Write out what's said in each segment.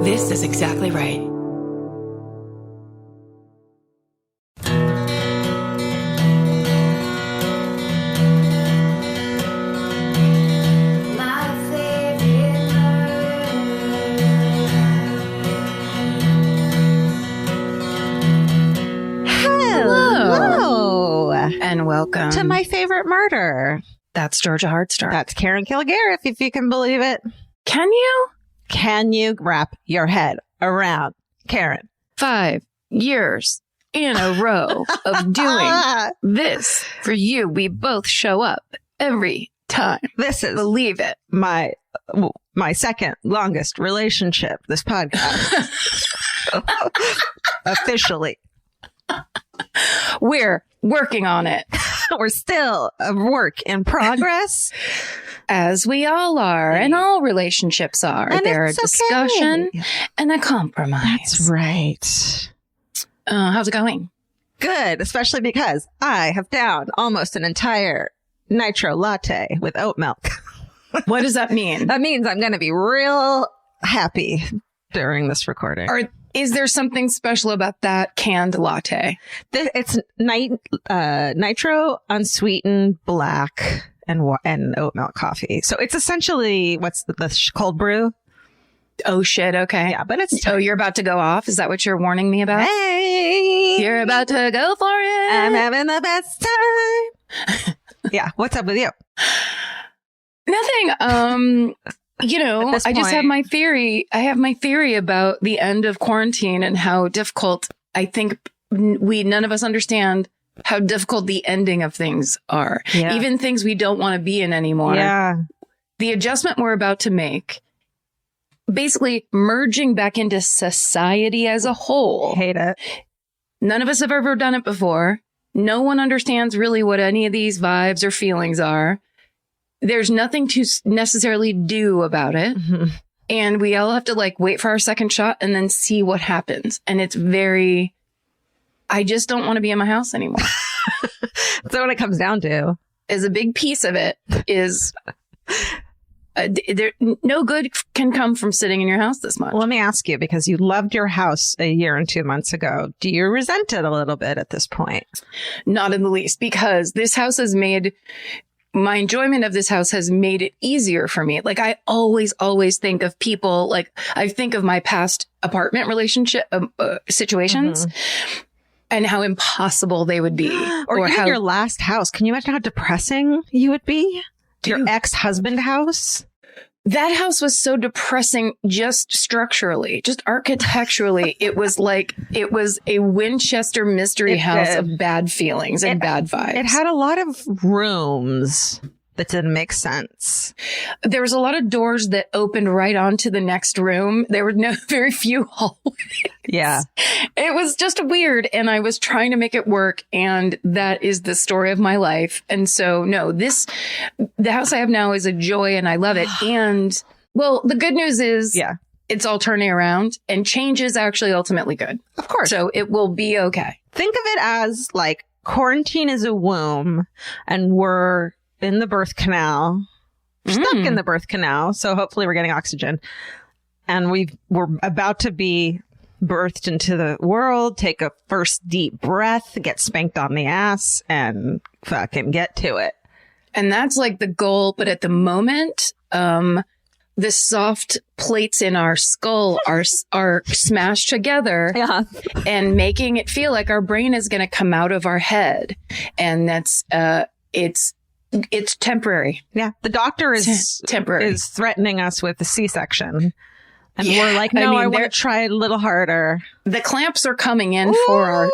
This is exactly right. Hello. And welcome To My Favorite Murder. That's Georgia Hardstar. That's Karen Kilgariff, if you can believe it. Can you? Can you wrap your head around, Karen? 5 years in a row of doing this for you. We both show up every time. This is Believe it. my second longest relationship, this podcast. Officially. We're working on it. We're still a work in progress. As we all are, and all relationships are. And They're a it's discussion okay. and a compromise. That's right. How's it going? Good, especially because I have downed almost an entire nitro latte with oat milk. What does that mean? That means I'm going to be real happy during this recording. Is there something special about that canned latte? It's nitro, unsweetened, black, and oat milk coffee. So it's essentially what's the cold brew. Oh, shit. Okay. Yeah, but it's Oh, you're about to go off? Is that what you're warning me about? Hey, You're about to go for it. I'm having the best time. Yeah. What's up with you? Nothing. I just have point- my theory. I have my theory about the end of quarantine and how difficult I think none of us understand how difficult the ending of things are. Yeah. Even things we don't want to be in anymore. Yeah. The adjustment we're about to make, basically merging back into society as a whole. Hate it. None of us have ever done it before. No one understands really what any of these vibes or feelings are. There's nothing to necessarily do about it. Mm-hmm. And we all have to wait for our second shot and then see what happens. And it's I just don't want to be in my house anymore. That's what it comes down to. As a big piece of it is no good can come from sitting in your house this much. Well, let me ask you, because you loved your house a year and 2 months ago. Do you resent it a little bit at this point? Not in the least, because this house has made my enjoyment of this house has made it easier for me. I always think of people, I think of my past apartment relationship situations and how impossible they would be. Or even your last house. Can you imagine how depressing you would be? Your ex-husband house? That house was so depressing just structurally, just architecturally. It was a Winchester mystery house of bad feelings and bad vibes. It had a lot of rooms that didn't make sense. There was a lot of doors that opened right onto the next room. There were very few hallways. Yeah. It was just weird. And I was trying to make it work. And that is the story of my life. And so, no, the house I have now is a joy and I love it. And well, the good news is it's all turning around and change is actually ultimately good. Of course. So it will be okay. Think of it as quarantine is a womb and we're in the birth canal, stuck in the birth canal. So hopefully we're getting oxygen and we're about to be birthed into the world, take a first deep breath, get spanked on the ass and fucking get to it. And that's the goal. But at the moment, the soft plates in our skull are smashed together and making it feel like our brain is going to come out of our head. And that's, it's temporary. Yeah. The doctor is temporary. Is threatening us with a C-section. And we're like, no, I want to try a little harder. The clamps are coming in for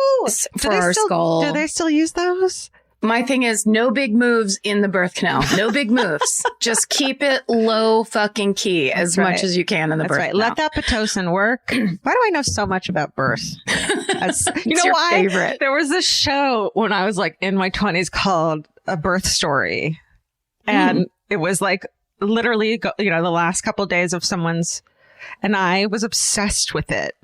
our skull. Do they still use those? My thing is no big moves in the birth canal. No big moves. Just keep it low fucking key as much as you can in the birth canal. Let that Pitocin work. Why do I know so much about birth? You know your why? Favorite. There was this show when I was in my 20s called A Birth Story. And it was literally, the last couple of days of someone's, and I was obsessed with it.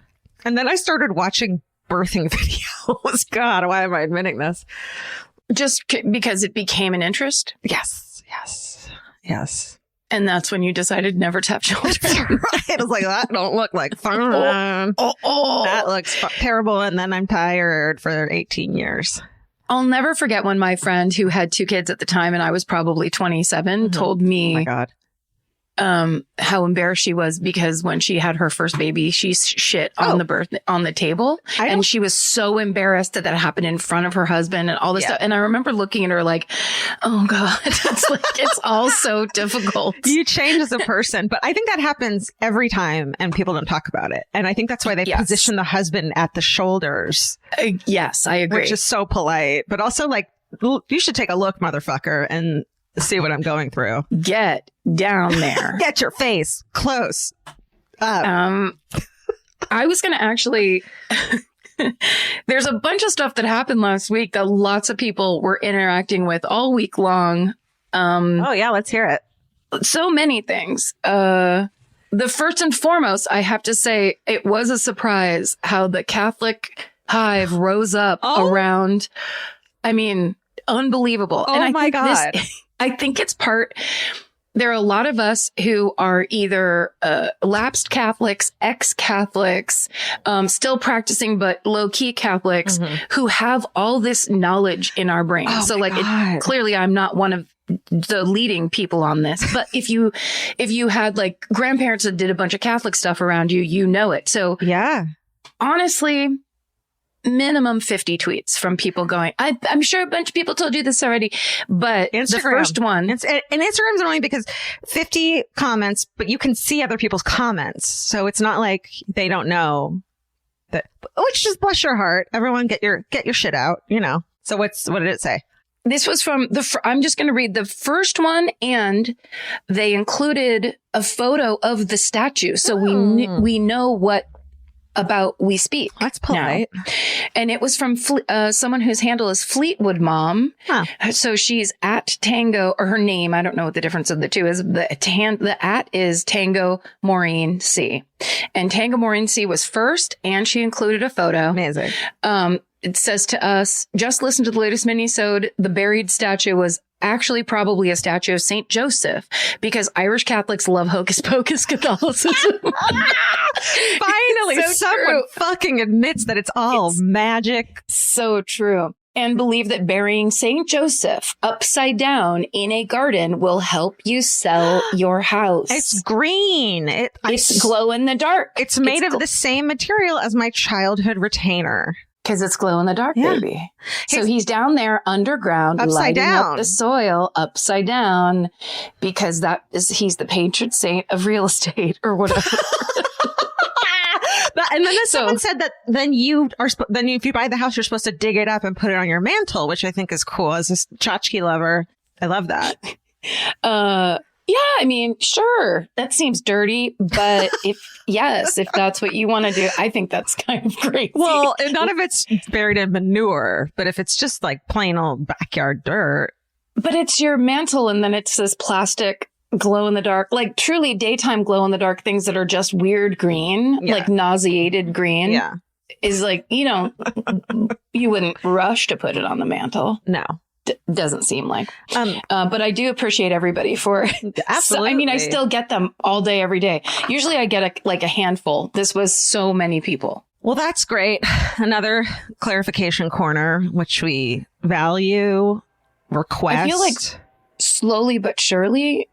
And then I started watching birthing videos. God, why am I admitting this? Just because it became an interest? Yes. And that's when you decided never to have children. Right. I was like, that don't look like fun. That looks terrible. And then I'm tired for 18 years. I'll never forget when my friend who had 2 kids at the time, and I was probably 27, told me, oh my God, how embarrassed she was because when she had her first baby, she shit on the table, and she was so embarrassed that happened in front of her husband and all this stuff. And I remember looking at her like, oh God, it's all so difficult. You change as a person, but I think that happens every time, and people don't talk about it. And I think that's why they position the husband at the shoulders. Yes, I agree. Which is so polite, but also like, you should take a look, motherfucker, and see what I'm going through. Get down there. Get your face close up. I was going to actually... There's a bunch of stuff that happened last week that lots of people were interacting with all week long. Oh, yeah. Let's hear it. So many things. The first and foremost, I have to say, it was a surprise how the Catholic hive rose up around... I mean, unbelievable. Oh, and my God. I think it's there are a lot of us who are either lapsed Catholics, ex-Catholics, still practicing but low-key Catholics who have all this knowledge in our brains. Oh, so clearly I'm not one of the leading people on this, but if you had like grandparents that did a bunch of Catholic stuff around you, you know it. So yeah, honestly, minimum 50 tweets from people going, I'm sure a bunch of people told you this already, but Instagram. The first one. And Instagram's annoying because 50 comments, but you can see other people's comments. So it's not like they don't know that, which just bless your heart. Everyone get your shit out, you know. So what did it say? This was from I'm just going to read the first one, and they included a photo of the statue. So we know what about we speak. That's polite. Now. And it was from someone whose handle is Fleetwood Mom. Huh. So she's at Tango, or her name, I don't know what the difference of the two is. The at is Tango Maureen C. And Tango Maureen C was first, and she included a photo. Amazing. It says to us, just listen to the latest minisode. The buried statue was actually probably a statue of Saint Joseph, because Irish Catholics love hocus pocus Catholicism. Finally, someone fucking admits that it's magic. So true. And believe that burying Saint Joseph upside down in a garden will help you sell your house. It's green. It's glow in the dark. It's made of the same material as my childhood retainer. Because it's glow in the dark, baby. So he's down there underground, lighting up the soil upside down, because he's the patron saint of real estate or whatever. And then someone said that then if you buy the house, you're supposed to dig it up and put it on your mantle, which I think is cool. As a tchotchke lover, I love that. Yeah, I mean, sure, that seems dirty, but if that's what you want to do, I think that's kind of crazy. Well, none of it's buried in manure, but if it's just like plain old backyard dirt. But it's your mantle, and then it's this plastic glow in the dark, like truly daytime glow in the dark things that are just weird green, like nauseated green. Yeah. Is like, you wouldn't rush to put it on the mantle. No. Doesn't seem like. But I do appreciate everybody for... Absolutely. I still get them all day, every day. Usually I get a handful. This was so many people. Well, that's great. Another clarification corner, which we value, request. I feel like slowly but surely,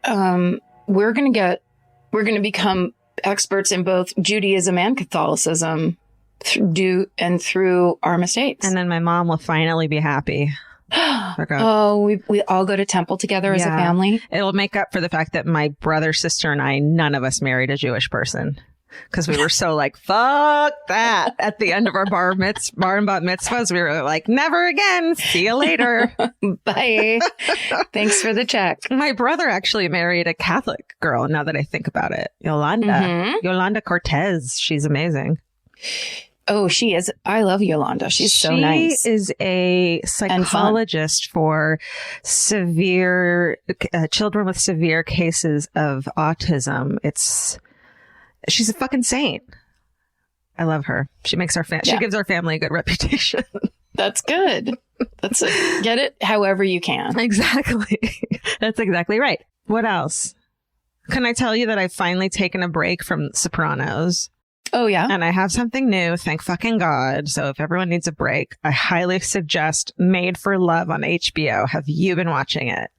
we're going to become experts in both Judaism and Catholicism through our mistakes. And then my mom will finally be happy. We all go to temple together as a family. It'll make up for the fact that my brother, sister, and I, none of us married a Jewish person, because we were so like, fuck that. At the end of our bar and bat mitzvahs, we were like, never again. See you later. Bye. Thanks for the check. My brother actually married a Catholic girl, now that I think about it. Yolanda Cortez. She's amazing. Oh, she is. I love Yolanda. She's so nice. She is a psychologist for severe children with severe cases of autism. She's a fucking saint. I love her. She makes she gives our family a good reputation. That's good. Get it however you can. Exactly. That's exactly right. What else? Can I tell you that I've finally taken a break from Sopranos? Oh, yeah. And I have something new, thank fucking God. So if everyone needs a break, I highly suggest Made for Love on HBO. Have you been watching it?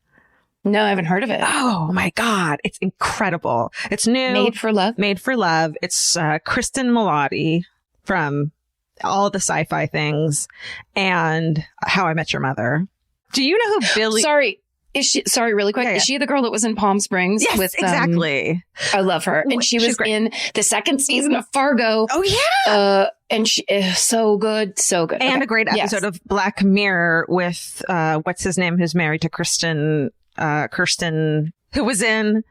No, I haven't heard of it. Oh my God. It's incredible. It's new. Made for Love? Made for Love. It's Kristen Milotti from all the sci-fi things and How I Met Your Mother. Do you know who Billy... Sorry, really quick. Yeah, yeah. Is she the girl that was in Palm Springs? Yes, with, exactly. I love her. And she was in the second season of Fargo. Oh, yeah. And she is so good. So good. And a great episode of Black Mirror with, what's his name, who's married to Kirsten, who was in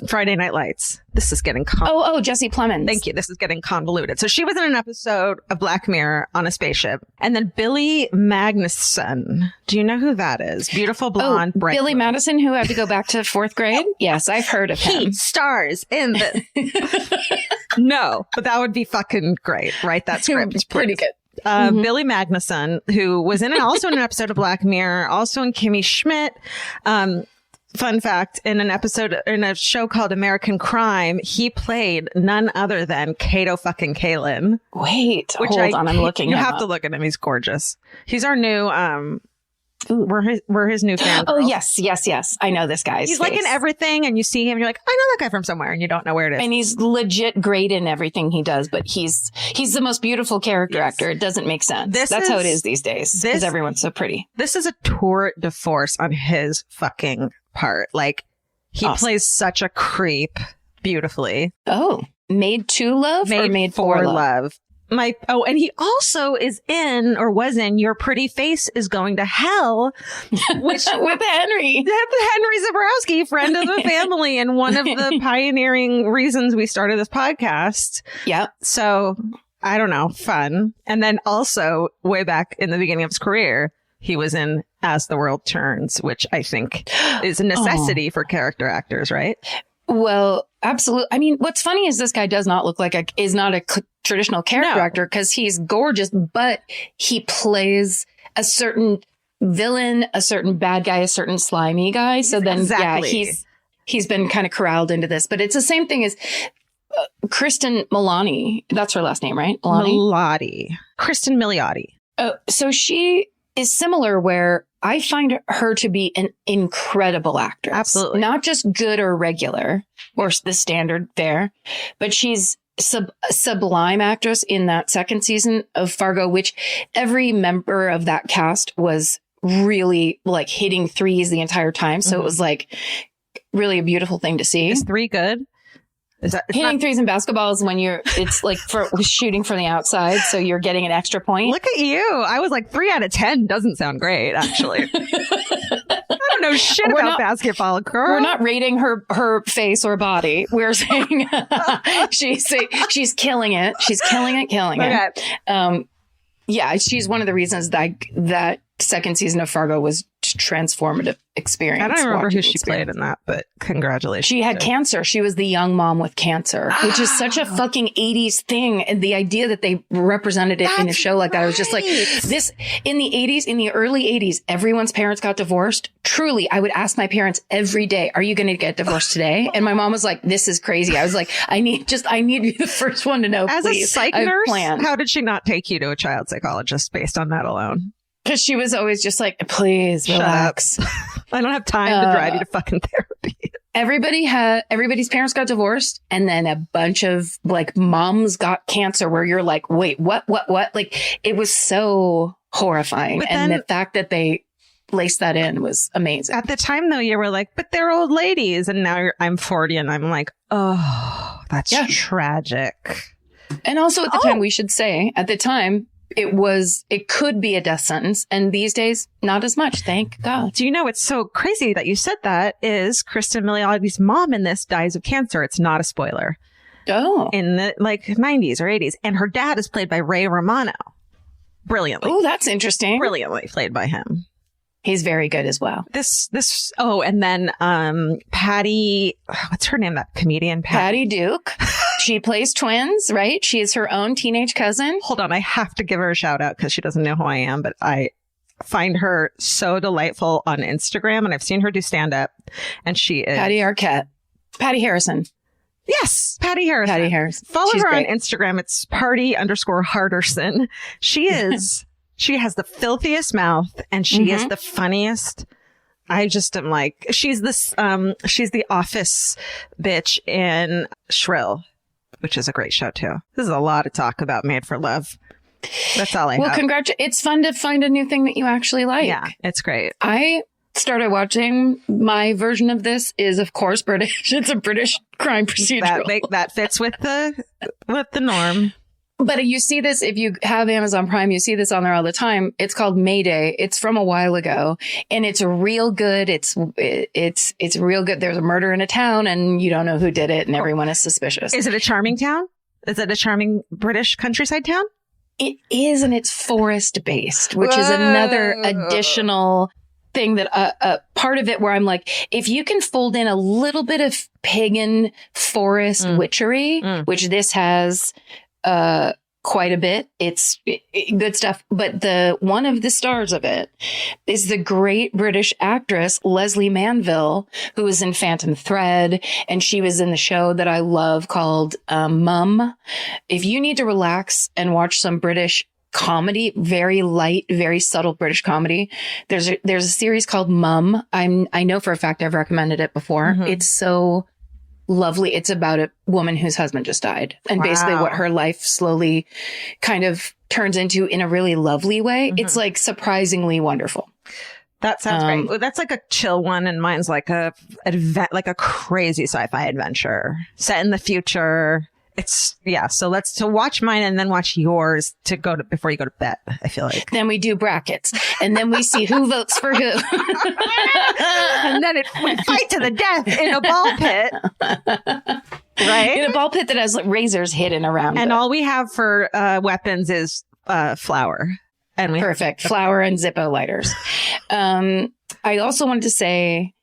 Friday Night Lights. This is getting Jesse Plemons. Thank you. This is getting convoluted. So she was in an episode of Black Mirror on a spaceship. And then Billy Magnuson. Do you know who that is? Beautiful blonde. Billy blonde. Madison, who had to go back to fourth grade? Yes, I've heard of him. He stars in this. No, but that would be fucking great, right? That script is pretty good. Billy Magnuson, who was also in an episode of Black Mirror, also in Kimmy Schmidt. Fun fact, in a show called American Crime, he played none other than Kato fucking Kalin. Wait, hold on, I'm looking. You have to look at him. He's gorgeous. He's our new, we're his new fan. Oh, yes. I know this guy. He's like in everything, and you see him, you're like, I know that guy from somewhere, and you don't know where it is. And he's legit great in everything he does, but he's the most beautiful character actor. It doesn't make sense. That's how it is these days, because everyone's so pretty. This is a tour de force on his fucking part. Like, he plays such a creep beautifully. Oh, Made to Love or Made for Love? And he also was in Your Pretty Face is Going to Hell, which with Henry Zabrowski, friend of the family, and one of the pioneering reasons we started this podcast. Yep. So I don't know, fun. And then also way back in the beginning of his career, he was in As the World Turns, which I think is a necessity for character actors, right? Well, absolutely. I mean, what's funny is this guy does not look like is not a traditional character actor, because he's gorgeous, but he plays a certain villain, a certain bad guy, a certain slimy guy. So then, he's been kind of corralled into this. But it's the same thing as Kristen Milotti. That's her last name, right? Milotti. Kristen Milioti. So she is similar, where I find her to be an incredible actress. Absolutely. Not just good or regular or the standard fare, but she's a sublime actress in that second season of Fargo, which every member of that cast was really like hitting threes the entire time. So it was like really a beautiful thing to see. Is 3 good? Hitting threes in basketball is when it's like for shooting from the outside, so you're getting an extra point. Look at you. I was like 3 out of 10 doesn't sound great, actually. I don't know shit about basketball, girl. We're not rating her face or body. We're saying she's killing it. She's killing it. Yeah, she's one of the reasons that second season of Fargo was transformative experience. I don't remember who she played in that, but congratulations. She had cancer. She was the young mom with cancer, which is such a fucking 80s thing. And the idea that they represented it in a show like that, I was just like, this in the 80s, in the early 80s, everyone's parents got divorced. Truly, I would ask my parents every day, are you going to get divorced today? And my mom was like, this is crazy. I was like, I need to be the first one to know, as please. A psych nurse, how did she not take you to a child psychologist based on that alone? Because she was always just like, please relax. I don't have time to drive you to fucking therapy. Everybody's parents got divorced, and then a bunch of like moms got cancer, where you're like, wait, what? Like, it was so horrifying. And the fact that they laced that in was amazing. At the time, though, you were like, but they're old ladies. And now I'm 40 and I'm like, oh, that's tragic. And also at the time, we should say, at the time, it could be a death sentence. And these days, not as much. Thank God. Do you know what's so crazy that you said that is Kristen Miliotti's mom in this dies of cancer. It's not a spoiler. Oh. In the 90s or 80s. And her dad is played by Ray Romano. Brilliantly. Oh, that's interesting. Brilliantly played by him. He's very good as well. And then Patty, what's her name? That comedian, Patty Duke. She plays twins, right? She is her own teenage cousin. Hold on, I have to give her a shout out because she doesn't know who I am, but I find her so delightful on Instagram, and I've seen her do stand-up, and she is... Patty Harrison. Yes, Patty Harrison. Patty Harrison. Follow She's her great. on Instagram. It's Party_Harderson. She has the filthiest mouth, and she is the funniest. I just am like, she's the office bitch in Shrill, which is a great show too. This is a lot of talk about Made for Love. That's all I have. Well, it's fun to find a new thing that you actually like. Yeah, it's great. I started watching, my version of this is, of course, British. It's a British crime procedural. That fits with the norm. But you see this, if you have Amazon Prime, you see this on there all the time. It's called Mayday. It's from a while ago, and it's real good. It's real good. There's a murder in a town, and you don't know who did it, and everyone is suspicious. Is it a charming town? Is it a charming British countryside town? It is, and it's forest based, which is another additional thing that part of it where I'm like, if you can fold in a little bit of pagan forest witchery, which this has quite a bit, it's good stuff. But one of the stars of it is the great British actress Leslie Manville, who was in Phantom Thread, and she was in the show that I love called Mum. If you need to relax and watch some British comedy, very light, very subtle British comedy, there's a series called Mum. I know for a fact I've recommended it before. It's so lovely. It's about a woman whose husband just died, and basically what her life slowly kind of turns into in a really lovely way. It's like surprisingly wonderful. That sounds great. Well, that's like a chill one, and mine's like a crazy sci-fi adventure set in the future. So to watch mine and then watch yours before you go to bed, I feel like. Then we do brackets, and then we see who votes for who. And then we fight to the death in a ball pit. Right? In a ball pit that has razors hidden around it. And all we have for weapons is flour. And Perfect. Flour and Zippo lighters. I also wanted to say,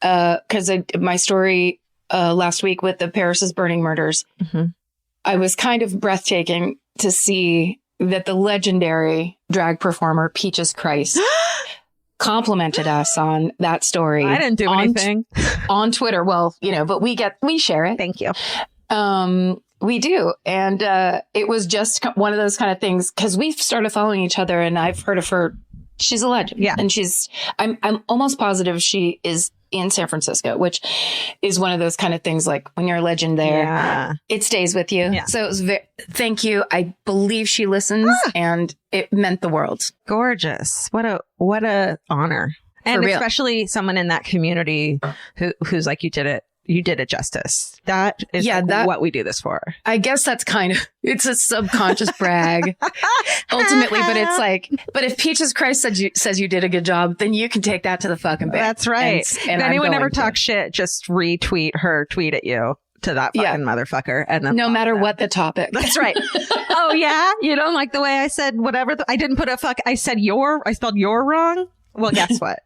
because my story last week with the Paris is Burning murders, I was kind of breathtaking to see that the legendary drag performer Peaches Christ complimented us on that story. I didn't do anything on Twitter. Well, but we share it. Thank you. We do. And it was just one of those kind of things, because we've started following each other, and I've heard of her. She's a legend. Yeah. And I'm almost positive she is in San Francisco, which is one of those kind of things, like when you're a legend there, it stays with you. Yeah. So it was thank you. I believe she listens, and it meant the world. Gorgeous. What a honor. And especially someone in that community who's like, you did it justice. That is what we do this for. I guess that's it's a subconscious brag ultimately, but it's like, but if Peaches Christ says you did a good job, then you can take that to the fucking bank. That's right. And if anyone ever talks shit, just retweet her tweet at you to that fucking motherfucker. And then no matter what the topic. That's right. Oh yeah? You don't like the way I said whatever? I didn't put I said I spelled your wrong? Well, guess what?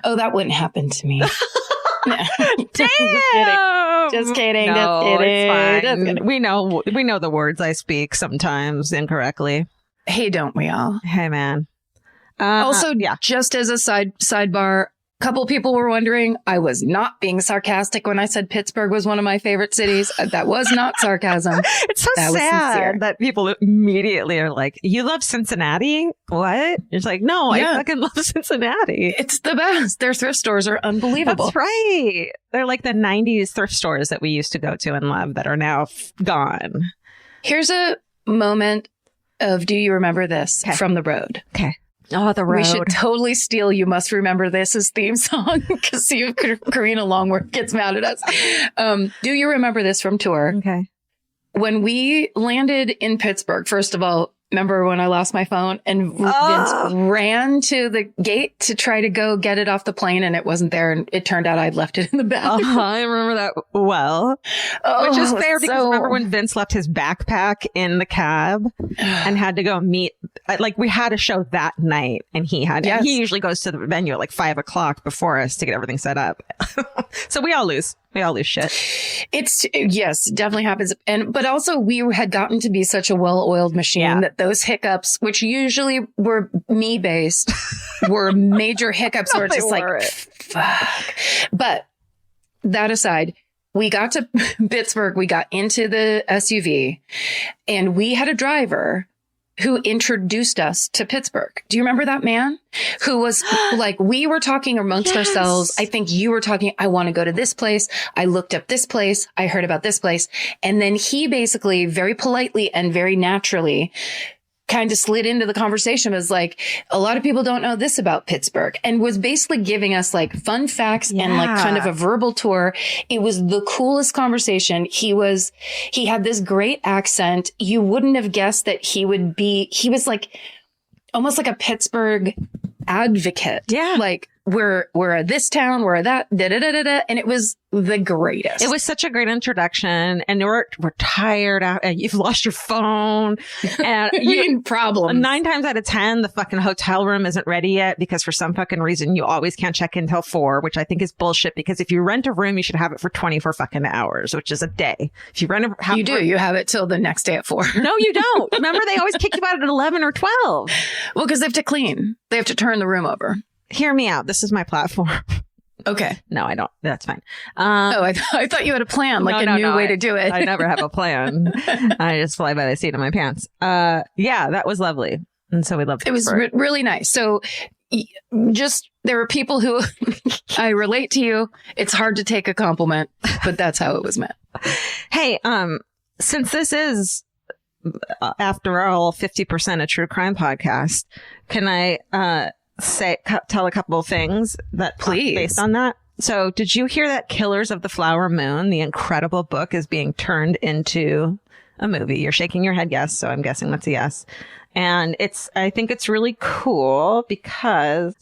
Oh, that wouldn't happen to me. No. Damn! Just kidding. No, it's fine. We know the words I speak sometimes incorrectly. Hey, don't we all? Hey, man. Also, just as a sidebar, a couple people were wondering, I was not being sarcastic when I said Pittsburgh was one of my favorite cities. That was not sarcasm. It's so sad that people immediately are like, you love Cincinnati? What? It's like, no, I fucking love Cincinnati. It's the best. Their thrift stores are unbelievable. That's right. They're like the 90s thrift stores that we used to go to and love that are now gone. Here's a moment of Do You Remember This from The Road. Okay. Oh, The Road. We should totally steal You Must Remember This as theme song, because see if Karina Longworth gets mad at us. Do you remember this from tour? Okay. When we landed in Pittsburgh, first of all, remember when I lost my phone and Vince ran to the gate to try to go get it off the plane, and it wasn't there, and it turned out I'd left it in the bathroom. I remember that well. Which is fair, because remember when Vince left his backpack in the cab and had to go meet, like we had a show that night, and he usually goes to the venue at like 5:00 before us to get everything set up. So we all lose. We all lose shit. Yes, it definitely happens. But also we had gotten to be such a well-oiled machine that those hiccups, which usually were me based, were major hiccups where it's just like, fuck. But that aside, we got to Pittsburgh, we got into the SUV, and we had a driver who introduced us to Pittsburgh. Do you remember that man who was like, we were talking amongst ourselves. I think you were talking, I want to go to this place. I looked up this place. I heard about this place. And then he basically very politely and very naturally kind of slid into the conversation, was like, a lot of people don't know this about Pittsburgh, and was basically giving us like fun facts and like kind of a verbal tour. It was the coolest conversation. He had this great accent. You wouldn't have guessed that he was like almost like a Pittsburgh advocate. Yeah. Like, we're this town, we're that, and it was the greatest. It was such a great introduction, and we're tired out. You've lost your phone, and problem. 9 times out of 10, the fucking hotel room isn't ready yet because for some fucking reason you always can't check in till 4, which I think is bullshit. Because if you rent a room, you should have it for 24 fucking hours, which is a day. If you rent you have it till the next day at 4. No, you don't. Remember, they always kick you out at 11 or 12. Well, because they have to clean. They have to turn the room over. Hear me out. This is my platform. Okay. No, I don't. That's fine. I thought you had a plan, like a new way to do it. I never have a plan. I just fly by the seat of my pants. Yeah, that was lovely. And so we loved it. It was really nice. So there were people who I relate to you. It's hard to take a compliment, but that's how it was meant. Hey, since this is, after all, 50% a true crime podcast, can I, tell a couple of things that please based on that. So did you hear that Killers of the Flower Moon, the incredible book, is being turned into a movie? You're shaking your head yes, so I'm guessing that's a yes. And I think it's really cool because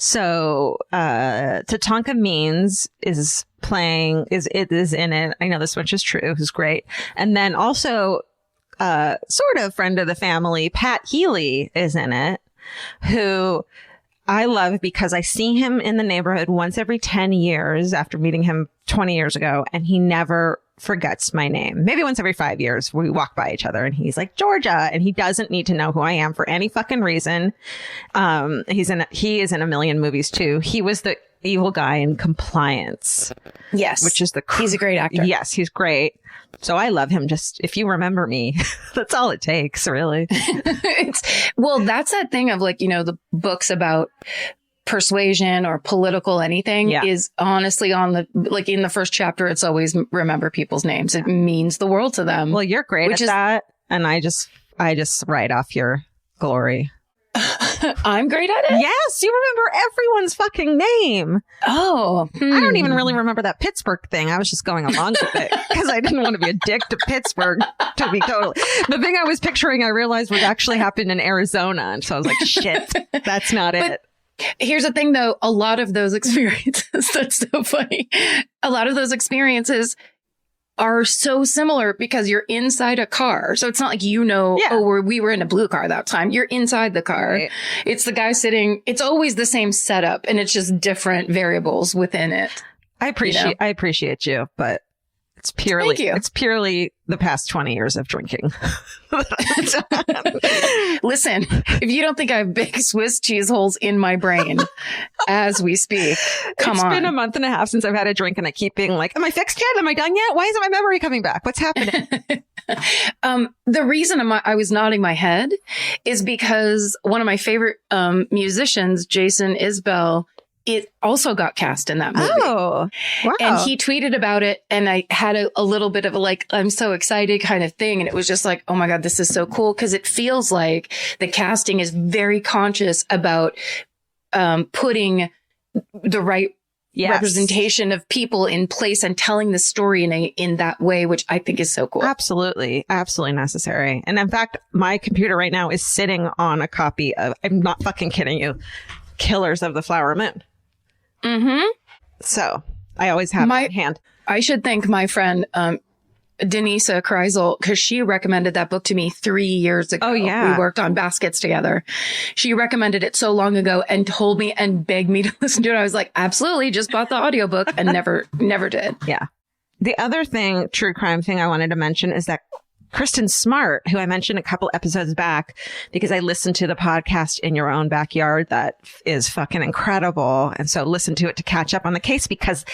Tatanka Means is in it. I know this much is true, who's great. And then also sort of friend of the family, Pat Healy is in it, who I love because I see him in the neighborhood once every 10 years after meeting him 20 years ago, and he never forgets my name. Maybe once every 5 years we walk by each other and he's like, Georgia, and he doesn't need to know who I am for any fucking reason. He is in a million movies too. He was the evil guy in Compliance. Yes. Which is he's a great actor. Yes, he's great. So I love him. Just if you remember me, that's all it takes, really. That's that thing of like, the books about persuasion or political anything is honestly on in the first chapter, it's always remember people's names. It means the world to them. Well, you're great at that. And I just write off your glory. I'm great at it? Yes, you remember everyone's fucking name. Oh. I don't even really remember that Pittsburgh thing. I was just going along with it because I didn't want to be a dick to Pittsburgh, to be totally. The thing I was picturing, I realized would actually happen in Arizona. And so I was like, shit, that's not it. Here's the thing, though. A lot of those experiences, that's so funny. A lot of those experiences are so similar because you're inside a car. So it's not like, we were in a blue car that time. You're inside the car. Right. It's the guy sitting. It's always the same setup, and it's just different variables within it. I appreciate you, but it's purely the past 20 years of drinking. Listen, if you don't think I have big Swiss cheese holes in my brain as we speak, come on. It's been a month and a half since I've had a drink, and I keep being like, am I fixed yet? Am I done yet? Why isn't my memory coming back? What's happening? The reason I was nodding my head is because one of my favorite musicians, Jason Isbell, it also got cast in that movie. Oh, wow. And he tweeted about it, and I had a little bit of a I'm so excited kind of thing. And it was just like, oh my God, this is so cool. Cause it feels like the casting is very conscious about putting the right representation of people in place and telling the story in that way, which I think is so cool. Absolutely. Absolutely necessary. And in fact, my computer right now is sitting on a copy of, I'm not fucking kidding you, Killers of the Flower Moon. Mm-hmm. So I always have my hand. I should thank my friend, Denisa Kreisel, because she recommended that book to me 3 years ago. Oh, yeah. We worked on baskets together. She recommended it so long ago and told me and begged me to listen to it. I was like, absolutely. Just bought the audiobook and never did. Yeah. The other thing, true crime thing I wanted to mention is that Kristen Smart, who I mentioned a couple episodes back, because I listened to the podcast In Your Own Backyard, that is fucking incredible. And so listen to it to catch up on the case, because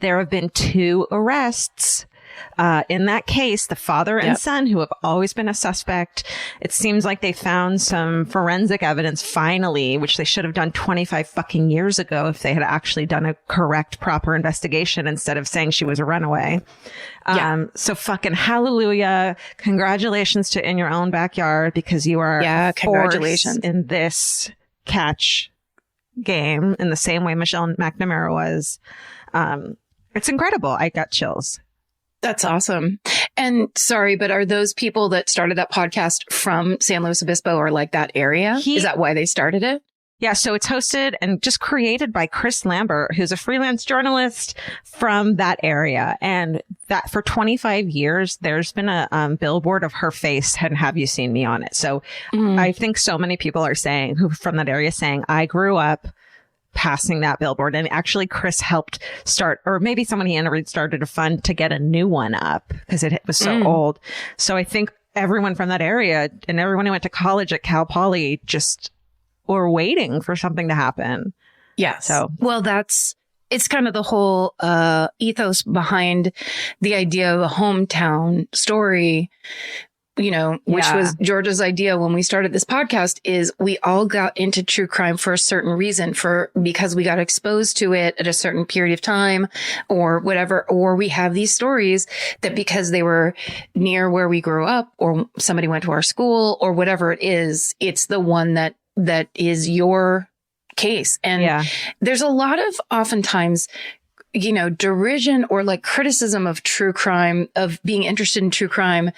there have been 2 arrests in that case, the father and son, who have always been a suspect. It seems like they found some forensic evidence finally, which they should have done 25 fucking years ago if they had actually done a correct, proper investigation instead of saying she was a runaway. So fucking hallelujah. Congratulations to In Your Own Backyard, because you are congratulations in this catch game in the same way Michelle McNamara was. It's incredible. I got chills. That's awesome. And sorry, but are those people that started that podcast from San Luis Obispo or like that area? Is that why they started it? Yeah. So it's hosted and just created by Chris Lambert, who's a freelance journalist from that area. And that for 25 years, there's been a billboard of her face and Have You Seen Me on it. So I think so many people are saying, who from that area, saying, I grew up passing that billboard. And actually Chris helped start, or maybe someone he interviewed started a fund to get a new one up because it was so old. So I think everyone from that area and everyone who went to college at Cal Poly just were waiting for something to happen. Yes. So, well, it's kind of the whole ethos behind the idea of a hometown story, which was George's idea when we started this podcast. Is we all got into true crime for a certain reason, because we got exposed to it at a certain period of time or whatever, or we have these stories that because they were near where we grew up or somebody went to our school or whatever it is, it's the one that is your case. And there's a lot of oftentimes derision or like criticism of true crime, of being interested in true crime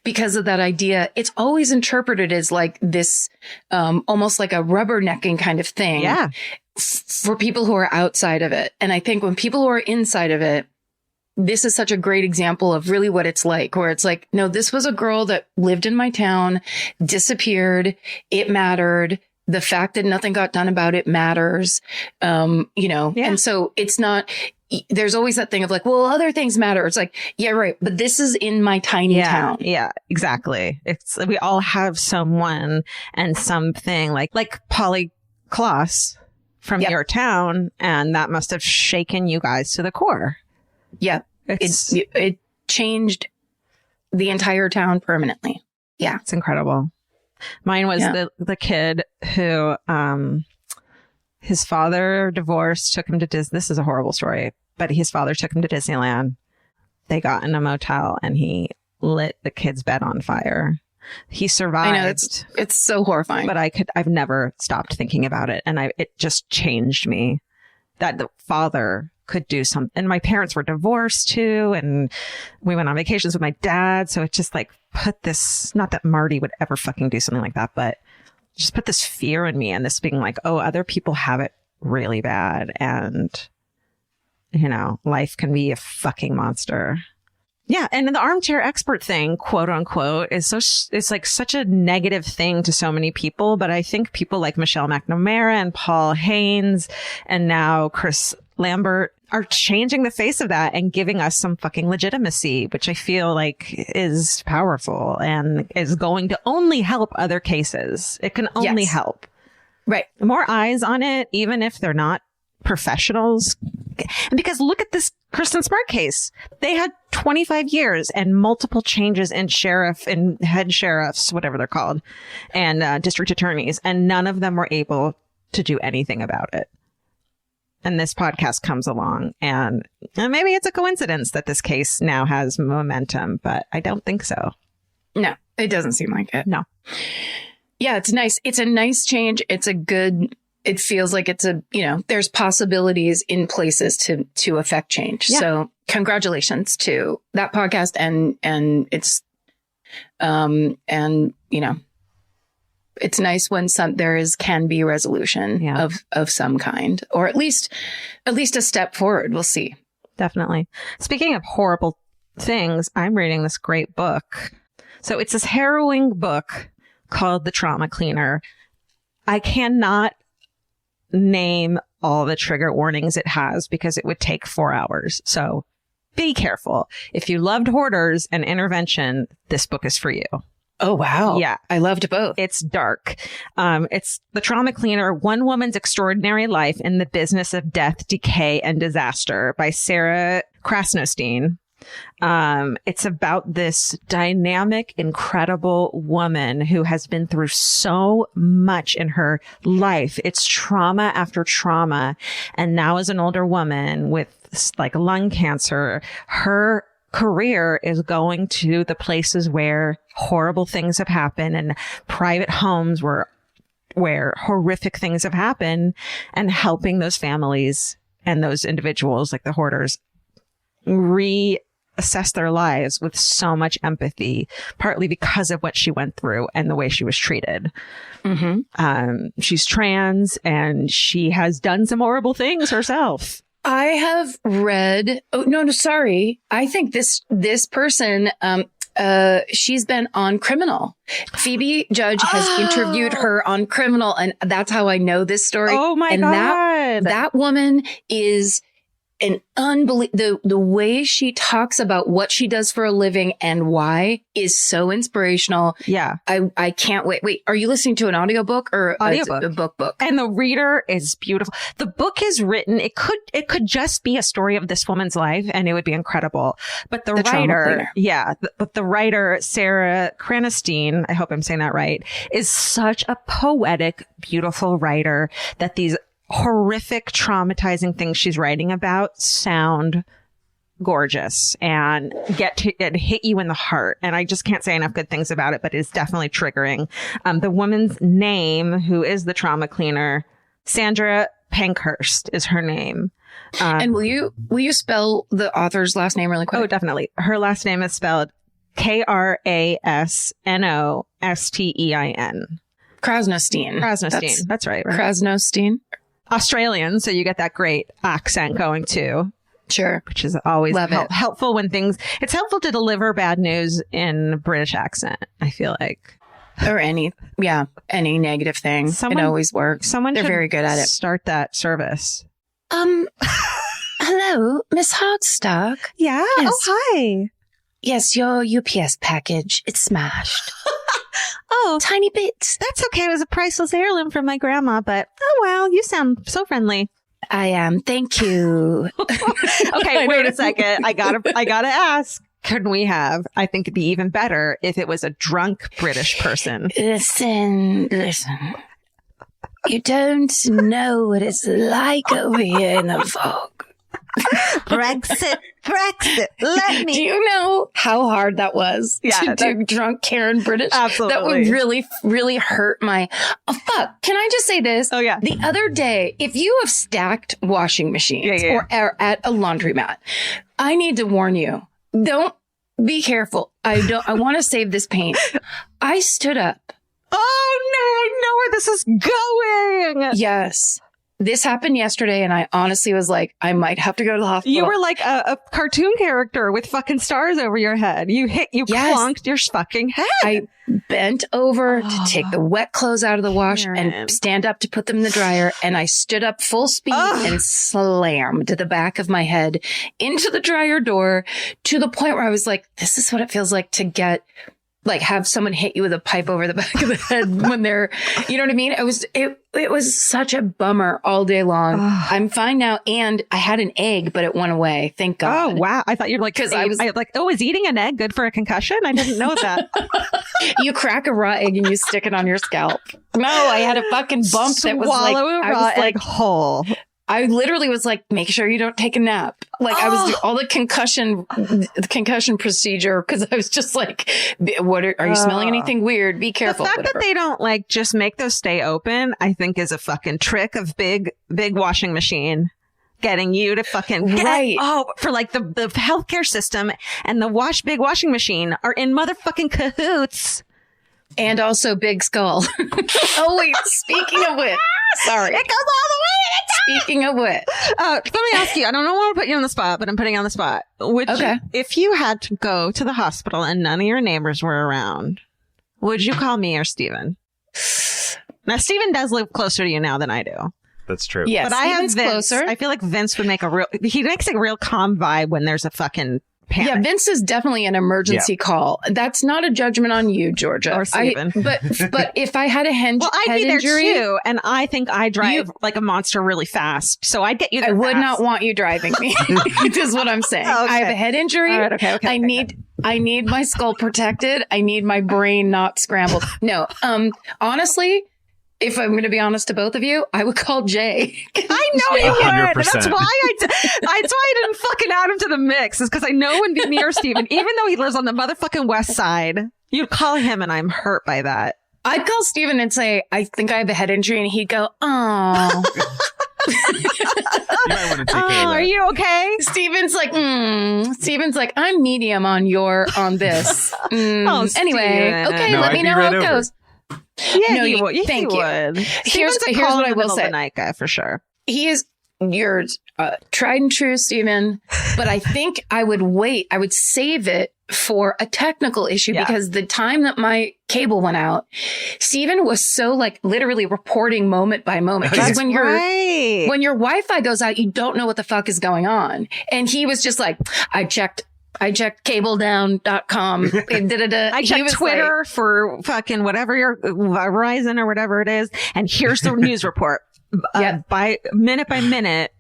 because of that idea. It's always interpreted as like this, almost like a rubbernecking kind of thing. Yeah. For people who are outside of it. And I think when people who are inside of it, this is such a great example of really what it's like, where it's like, no, this was a girl that lived in my town, disappeared. It mattered. The fact that nothing got done about it matters, and so it's not, there's always that thing of like, well, other things matter. It's like, yeah, right. But this is in my tiny town. Yeah, exactly. We all have someone and something like Polly Kloss from your town. And that must have shaken you guys to the core. Yeah. It changed the entire town permanently. Yeah. It's incredible. Mine was the kid who, his father divorced, took him to Disney. This is a horrible story, but his father took him to Disneyland. They got in a motel and he lit the kid's bed on fire. He survived. I know, it's so horrifying. But I've never stopped thinking about it. And it just changed me that the father could do something. And my parents were divorced too. And we went on vacations with my dad. So it just like put this, not that Marty would ever fucking do something like that, but just put this fear in me and this being like, oh, other people have it really bad. And, life can be a fucking monster. Yeah. And the armchair expert thing, quote unquote, it's like such a negative thing to so many people. But I think people like Michelle McNamara and Paul Haynes and now Chris Lambert are changing the face of that and giving us some fucking legitimacy, which I feel like is powerful and is going to only help other cases. It can only help. Right. More eyes on it, even if they're not professionals. And because look at this Kristen Smart case. They had 25 years and multiple changes in sheriff and head sheriffs, whatever they're called, and district attorneys. And none of them were able to do anything about it. And this podcast comes along and maybe it's a coincidence that this case now has momentum, but I don't think so. No, it doesn't seem like it. No. Yeah, it's nice. It's a nice change. It feels like it's there's possibilities in places to affect change. Yeah. So congratulations to that podcast and it's, it's nice when can be resolution of some kind, or at least a step forward. We'll see. Definitely. Speaking of horrible things, I'm reading this great book. So it's this harrowing book called The Trauma Cleaner. I cannot name all the trigger warnings it has because it would take 4 hours. So be careful. If you loved hoarders and intervention, this book is for you. Oh, wow. Yeah. I loved both. It's dark. It's The Trauma Cleaner, One Woman's Extraordinary Life in the Business of Death, Decay, and Disaster by Sarah Krasnostein. It's about this dynamic, incredible woman who has been through so much in her life. It's trauma after trauma. And now as an older woman with like lung cancer, her career is going to the places where horrible things have happened and private homes where horrific things have happened, and helping those families and those individuals like the hoarders reassess their lives with so much empathy, partly because of what she went through and the way she was treated. Mm-hmm. She's trans and she has done some horrible things herself. I have read. Oh, no, sorry. I think this person, she's been on Criminal. Phoebe Judge has interviewed her on Criminal, and that's how I know this story. Oh my God. That woman is an unbelievable. The way she talks about what she does for a living and why is so inspirational. Yeah. I can't wait. Wait, are you listening to an audiobook or audiobook? A book? And the reader is beautiful. The book is written. It could just be a story of this woman's life and it would be incredible. But the writer, but the writer, Sarah Krasnostein, I hope I'm saying that right, is such a poetic, beautiful writer that these horrific, traumatizing things she's writing about sound gorgeous and hit you in the heart. And I just can't say enough good things about it, but it's definitely triggering. The woman's name, who is the trauma cleaner, Sandra Pankhurst is her name. And will you spell the author's last name really quick? Oh, definitely. Her last name is spelled Krasnostein. Krasnostein. That's right. Krasnostein. Australian, so you get that great accent going too. Sure. Which is always helpful when it's helpful to deliver bad news in British accent, I feel like. Or any negative thing. It always works. They're very good at it. Start that service. Hello, Miss Hardstock. Yeah. Yes. Oh, hi. Yes, your UPS package. It's smashed. Oh, tiny bits. That's okay. It was a priceless heirloom from my grandma, but oh well, you sound so friendly. I am. Thank you. Okay, wait a second. I gotta ask. Couldn't we have? I think it'd be even better if it was a drunk British person. Listen. You don't know what it's like over here in the fog. Brexit. Let me. Do you know how hard that was to do drunk Karen British? Absolutely. That would really, really hurt my... Oh, fuck. Can I just say this? Oh, yeah. The other day, if you have stacked washing machines or are at a laundromat, I need to warn you. Don't be careful. I want to save this paint. I stood up. Oh, no. I know where this is going. Yes. This happened yesterday, and I honestly was like, I might have to go to the hospital. You were like a cartoon character with fucking stars over your head. You clonked your fucking head. I bent over to take the wet clothes out of the wash and stand up to put them in the dryer, and I stood up full speed and slammed the back of my head into the dryer door to the point where I was like, this is what it feels like to have someone hit you with a pipe over the back of the head when they're, you know what I mean? It was such a bummer all day long. I'm fine now. And I had an egg, but it went away. Thank God. Oh, wow. I thought you were like, is eating an egg good for a concussion? I didn't know that. You crack a raw egg and you stick it on your scalp. No, I had a fucking bump that was like, swallow a raw egg whole. I literally was like, make sure you don't take a nap. Like I was doing all the concussion procedure because I was just like, what are you smelling anything weird? Be careful. The fact that they don't just make those stay open, I think is a fucking trick of big washing machine getting you to fucking for the healthcare system and the big washing machine are in motherfucking cahoots. And also Big Skull. Oh, wait. Speaking of which. Sorry. It goes all the way to the top. Speaking of which. Let me ask you. I don't want to put you on the spot, but I'm putting you on the spot. If you had to go to the hospital and none of your neighbors were around, would you call me or Steven? Now, Steven does live closer to you now than I do. That's true. Yes, but I have Vince. Closer. I feel like Vince would he makes a real calm vibe when there's a fucking panic. Yeah, Vince is definitely an emergency call. That's not a judgment on you, Georgia. Or Steven. But if I had a head I'd be there injury, too, and I think I drive like a monster really fast, so I'd get you there I would fast. not want you driving me. Is what I'm saying. Okay. I have a head injury. All right, okay. I need my skull protected. I need my brain not scrambled. No, honestly, if I'm going to be honest to both of you, I would call Jay. I know you 100%. would. That's why I didn't fucking add him to the mix. Is because I know when me or Steven, even though he lives on the motherfucking west side, you'd call him, and I'm hurt by that. I'd call Steven and say, I think I have a head injury, and he'd go, oh. You might want to take care of that. Are you okay? Steven's like, I'm medium on this. Anyway, okay, No, let I'd me be know right how it over. goes. Yeah, No, he would. thank you. Would. Here's what I will say. Night guy for sure. He is your tried and true, Steven. But I think I would wait. I would save it for a technical issue because the time that my cable went out, Steven was so like literally reporting moment by moment. Because when your Wi-Fi goes out, you don't know what the fuck is going on. And he was just like, I checked cabledown.com. I checked Twitter for fucking whatever your Verizon or whatever it is. And here's the news report. By minute.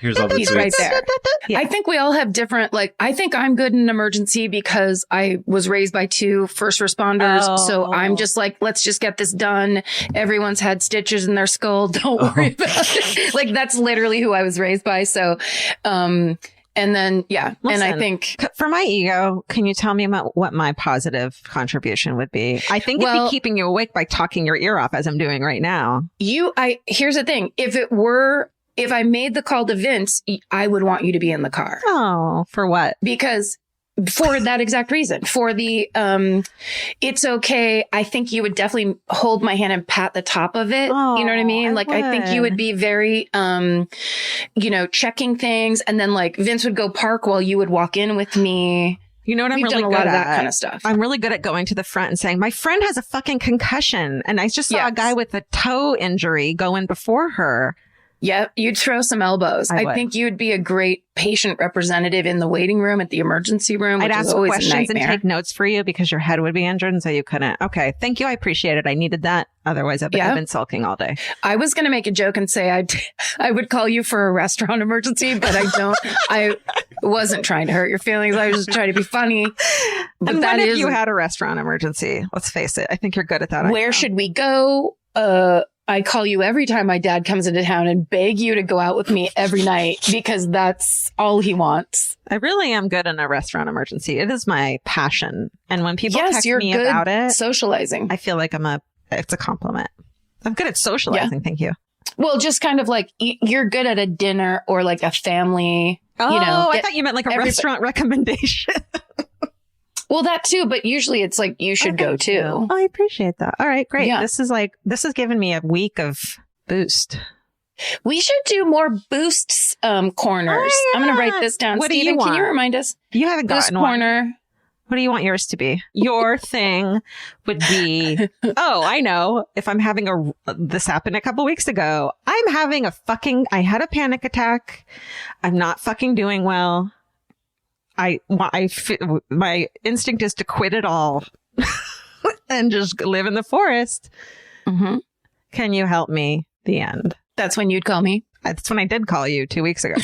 Here's all the He's tweets. right there. Yeah. I think we all have different, I think I'm good in emergency because I was raised by 2 first responders. So I'm just like, let's just get this done. Everyone's had stitches in their skull. Don't worry about it. That's literally who I was raised by. So, and then, Listen, and I think for my ego, can you tell me about what my positive contribution would be? I think it'd be keeping you awake by talking your ear off as I'm doing right now. Here's the thing. If I made the call to Vince, I would want you to be in the car. Oh, for what? Because for that exact reason, for the, it's okay. I think you would definitely hold my hand and pat the top of it. You know what I mean? I think you would be very, checking things. And then Vince would go park while you would walk in with me. You know what I'm really done a good lot at? Of that kind of stuff. I'm really good at going to the front and saying, my friend has a fucking concussion. And I just saw a guy with a toe injury go in before her. Yep, you'd throw some elbows. I think you'd be a great patient representative in the waiting room at the emergency room. I'd which ask is always questions a and take notes for you because your head would be injured and so you couldn't. Okay, thank you. I appreciate it. I needed that. Otherwise, I've been sulking all day. I was going to make a joke and say I would call you for a restaurant emergency, but I don't. I wasn't trying to hurt your feelings. I was just trying to be funny. But and what if you had a restaurant emergency? Let's face it. I think you're good at that. Where should we go? I call you every time my dad comes into town and beg you to go out with me every night because that's all he wants. I really am good in a restaurant emergency. It is my passion. And when people text me about it, socializing, I feel like it's a compliment. I'm good at socializing. Thank you. Well, just kind of you're good at a dinner or a family. Oh, I thought you meant a restaurant recommendation. Well, that too, but usually it's you should go too. Oh, I appreciate that. All right, great. Yeah. This has given me a week of boost. We should do more boosts corners. Oh, yeah. I'm going to write this down. What Steven, do you want? Can you remind us? You haven't gotten Boost corner. What do you want yours to be? Your thing would be, I know. If I'm having this happened a couple weeks ago. I'm having I had a panic attack. I'm not fucking doing well. My instinct is to quit it all and just live in the forest. Mm-hmm. Can you help me? The end. That's when you'd call me. That's when I did call you 2 weeks ago.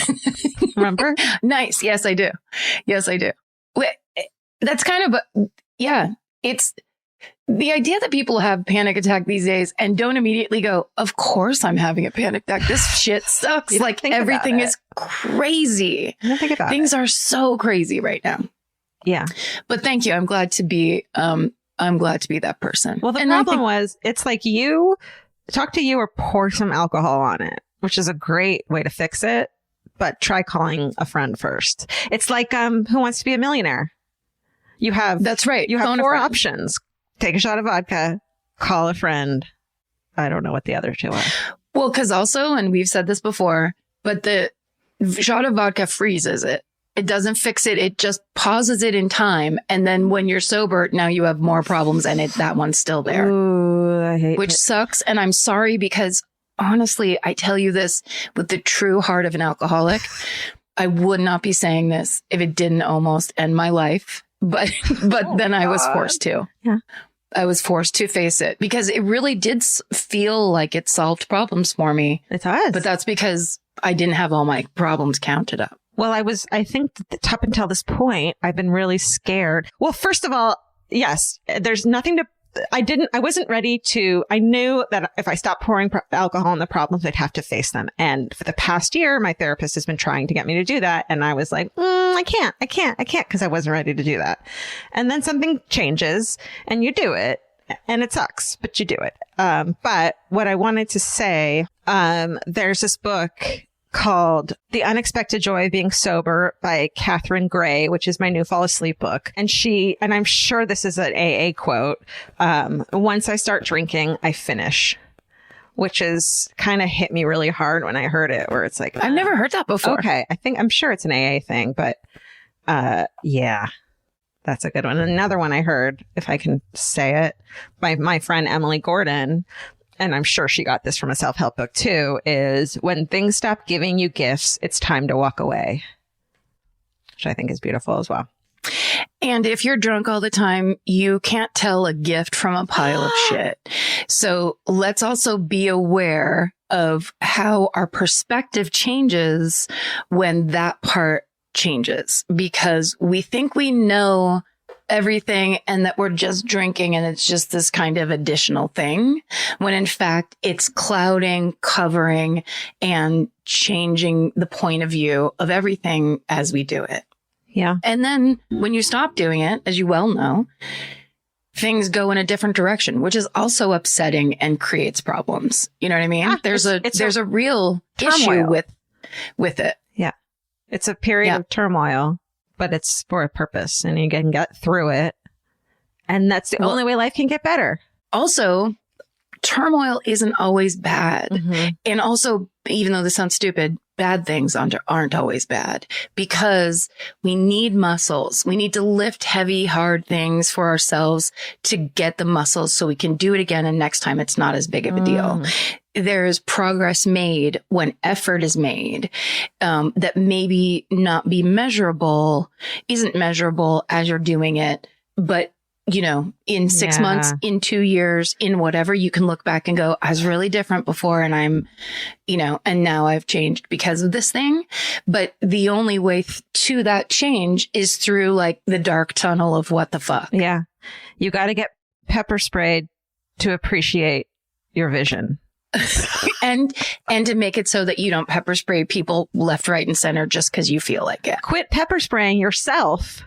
Remember? Nice. Yes, I do. That's kind of it's the idea that people have panic attack these days and don't immediately go, of course I'm having a panic attack. This shit sucks. Everything is crazy. I don't think about Things are so crazy right now. Yeah. But thank you. I'm glad to be that person. Well, the problem was it's you talk to you or pour some alcohol on it, which is a great way to fix it. But try calling a friend first. It's Who Wants to Be a Millionaire? That's right. You have 4 options. Take a shot of vodka, call a friend. I don't know what the other 2 are. Well, because also, and we've said this before, but the shot of vodka freezes it. It doesn't fix it. It just pauses it in time. And then when you're sober, now you have more problems and that one's still there. Ooh, I hate Which sucks. And I'm sorry because honestly, I tell you this with the true heart of an alcoholic. I would not be saying this if it didn't almost end my life. But then I was forced to. Yeah. I was forced to face it because it really did feel like it solved problems for me. It does. But that's because I didn't have all my problems counted up. Well, I think that up until this point, I've been really scared. Well, first of all, yes, there's nothing to, I wasn't ready to, I knew that if I stopped pouring alcohol on the problems, I'd have to face them. And for the past year, my therapist has been trying to get me to do that. And I was like, I can't, because I wasn't ready to do that. And then something changes and you do it and it sucks, but you do it. But what I wanted to say, there's this book called The Unexpected Joy of Being Sober by Katherine Gray, which is my new fall asleep book. And I'm sure this is an AA quote. Once I start drinking, I finish, which is kind of hit me really hard when I heard it, where it's like, I've never heard that before. Okay. I'm sure it's an AA thing, but, yeah, that's a good one. Another one I heard, if I can say it, by my friend Emily Gordon, and I'm sure she got this from a self-help book too, is when things stop giving you gifts, it's time to walk away, which I think is beautiful as well. And if you're drunk all the time, you can't tell a gift from a pile of shit. So let's also be aware of how our perspective changes when that part changes, because we think we know everything and that we're just drinking and it's just this kind of additional thing, when in fact it's clouding, covering, and changing the point of view of everything as we do it. Yeah. And then when you stop doing it, as you well know, things go in a different direction, which is also upsetting and creates problems. You know what I mean? Yeah, there's a real issue with it. Yeah. It's a period of turmoil, but it's for a purpose and you can get through it. And that's the only way life can get better. Also, turmoil isn't always bad. Mm-hmm. And also, even though this sounds stupid, bad things aren't always bad, because we need muscles. We need to lift heavy, hard things for ourselves to get the muscles so we can do it again. And next time it's not as big of a deal. There is progress made when effort is made, that maybe not be measurable, isn't measurable as you're doing it, but you know, in 6 months, in 2 years, in whatever, you can look back and go, I was really different before and I'm, you know, and now I've changed because of this thing. But the only way to that change is through like the dark tunnel of what the fuck. Yeah. You got to get pepper sprayed to appreciate your vision. and to make it so that you don't pepper spray people left, right, and center just because you feel like it. Quit pepper spraying yourself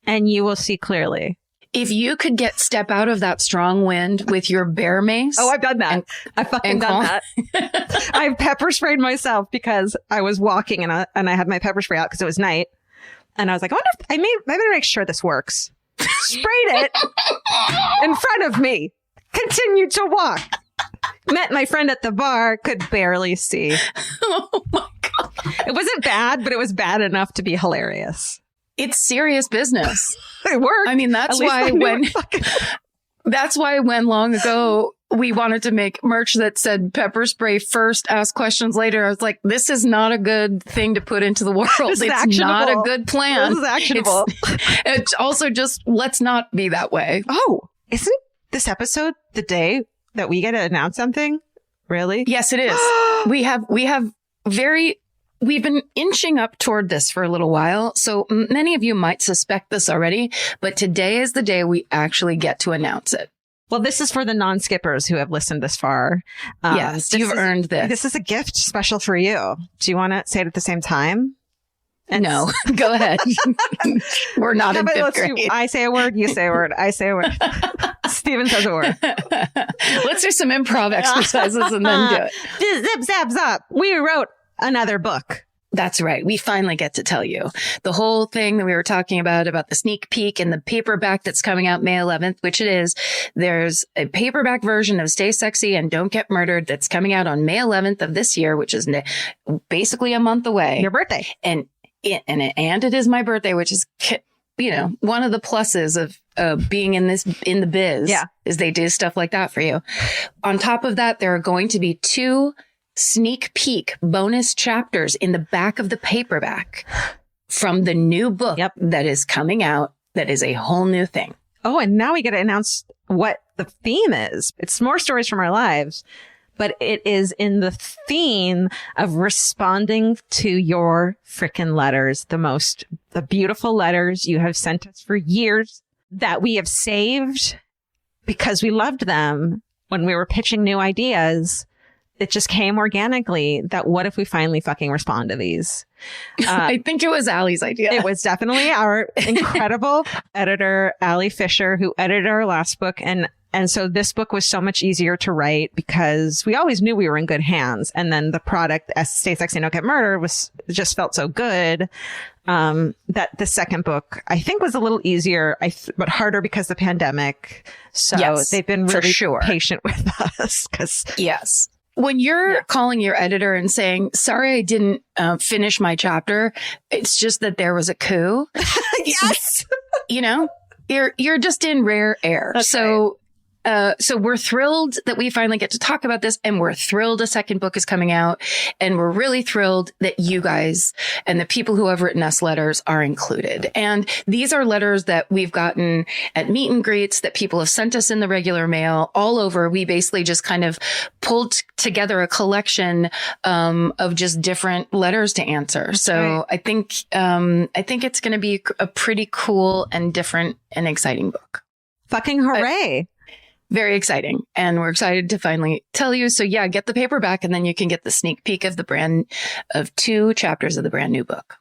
and you will see clearly. If you could step out of that strong wind with your bear mace. Oh, I've done that. I've fucking done that. I've pepper sprayed myself because I was walking and I had my pepper spray out because it was night. And I was like, I wonder if I better make sure this works. Sprayed it in front of me. Continued to walk. Met my friend at the bar, could barely see. Oh my God. It wasn't bad, but it was bad enough to be hilarious. It's serious business. It worked. I mean, that's why when long ago we wanted to make merch that said pepper spray first, ask questions later. I was like, this is not a good thing to put into the world. It's not a good plan. This is actionable. It's also just, let's not be that way. Oh, isn't this episode the day that we get to announce something? Really? Yes, it is. We've been inching up toward this for a little while, so many of you might suspect this already, but today is the day we actually get to announce it. Well, this is for the non-skippers who have listened this far. Yes, you've earned this. This is a gift special for you. Do you want to say it at the same time? No, go ahead. We're not in fifth grade. I say a word, you say a word. I say a word. Steven says a word. Let's do some improv exercises and then do it. Zip, zap, zap. We wrote another book. That's right. We finally get to tell you the whole thing that we were talking about the sneak peek and the paperback that's coming out May 11th, which it is. There's a paperback version of Stay Sexy and Don't Get Murdered that's coming out on May 11th of this year, which is basically a month away. Your birthday. And it is my birthday, which is one of the pluses of being in the biz is they do stuff like that for you. On top of that, there are going to be 2 sneak peek bonus chapters in the back of the paperback from the new book that is coming out. That is a whole new thing. Oh, and now we get to announce what the theme is. It's more stories from our lives, but it is in the theme of responding to your frickin' letters, the beautiful letters you have sent us for years that we have saved because we loved them when we were pitching new ideas. It just came organically that what if we finally fucking respond to these? I think it was Allie's idea. It was definitely our incredible editor, Allie Fisher, who edited our last book. And so this book was so much easier to write because we always knew we were in good hands. And then the product, Stay Sexy, Don't Get Murdered, just felt so good that the second book, I think, was a little easier, but harder because of the pandemic. So they've been really patient with us. Yes. When you're calling your editor and saying, sorry, I didn't finish my chapter, it's just that there was a coup. Yes. You're just in rare air. That's right. So we're thrilled that we finally get to talk about this, and we're thrilled a second book is coming out, and we're really thrilled that you guys and the people who have written us letters are included. And these are letters that we've gotten at meet and greets that people have sent us in the regular mail all over. We basically just kind of pulled together a collection of just different letters to answer. That's so right. I think it's going to be a pretty cool and different and exciting book. Fucking hooray. Very exciting. And we're excited to finally tell you. So get the paperback, and then you can get the sneak peek of 2 chapters of the brand new book.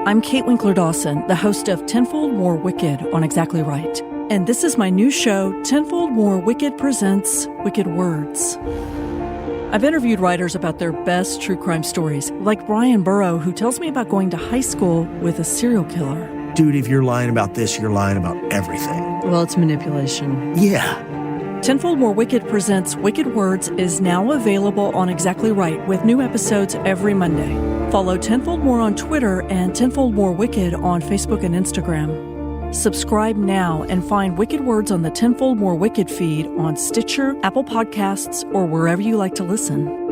I'm Kate Winkler-Dawson, the host of Tenfold More Wicked on Exactly Right. And this is my new show, Tenfold More Wicked presents Wicked Words. I've interviewed writers about their best true crime stories, like Brian Burrow, who tells me about going to high school with a serial killer. Dude, if you're lying about this, you're lying about everything. Well, it's manipulation. Yeah. Tenfold More Wicked presents Wicked Words is now available on Exactly Right, with new episodes every Monday. Follow Tenfold More on Twitter and Tenfold More Wicked on Facebook and Instagram. Subscribe now and find Wicked Words on the Tenfold More Wicked feed on Stitcher, Apple Podcasts, or wherever you like to listen.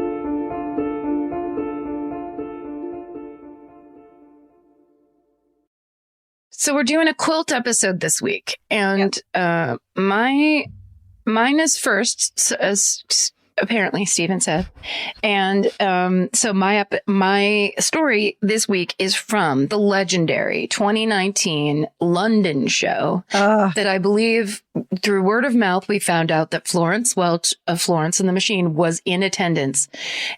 So we're doing a quilt episode this week, and mine is first, as apparently Stephen said, and so my story this week is from the legendary 2019 London show that I believe through word of mouth we found out that Florence Welch of Florence and the Machine was in attendance,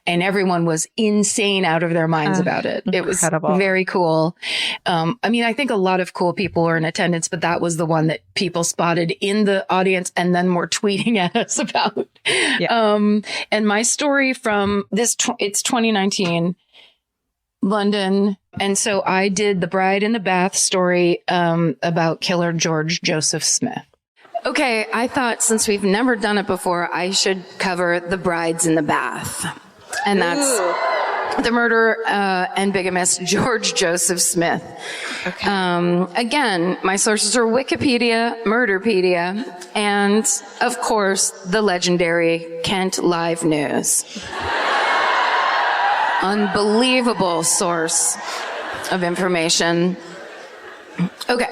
and everyone was insane out of their minds about it. It was very cool. I think a lot of cool people were in attendance, but that was the one that people spotted in the audience and then were tweeting at us about. Yeah. And my story from it's 2019 London. And so I did the Bride in the Bath story about killer George Joseph Smith. Okay, I thought since we've never done it before, I should cover the brides in the bath. And that's the murderer and bigamist George Joseph Smith. Okay. Again, my sources are Wikipedia, Murderpedia, and, of course, the legendary Kent Live News. Unbelievable source of information. Okay.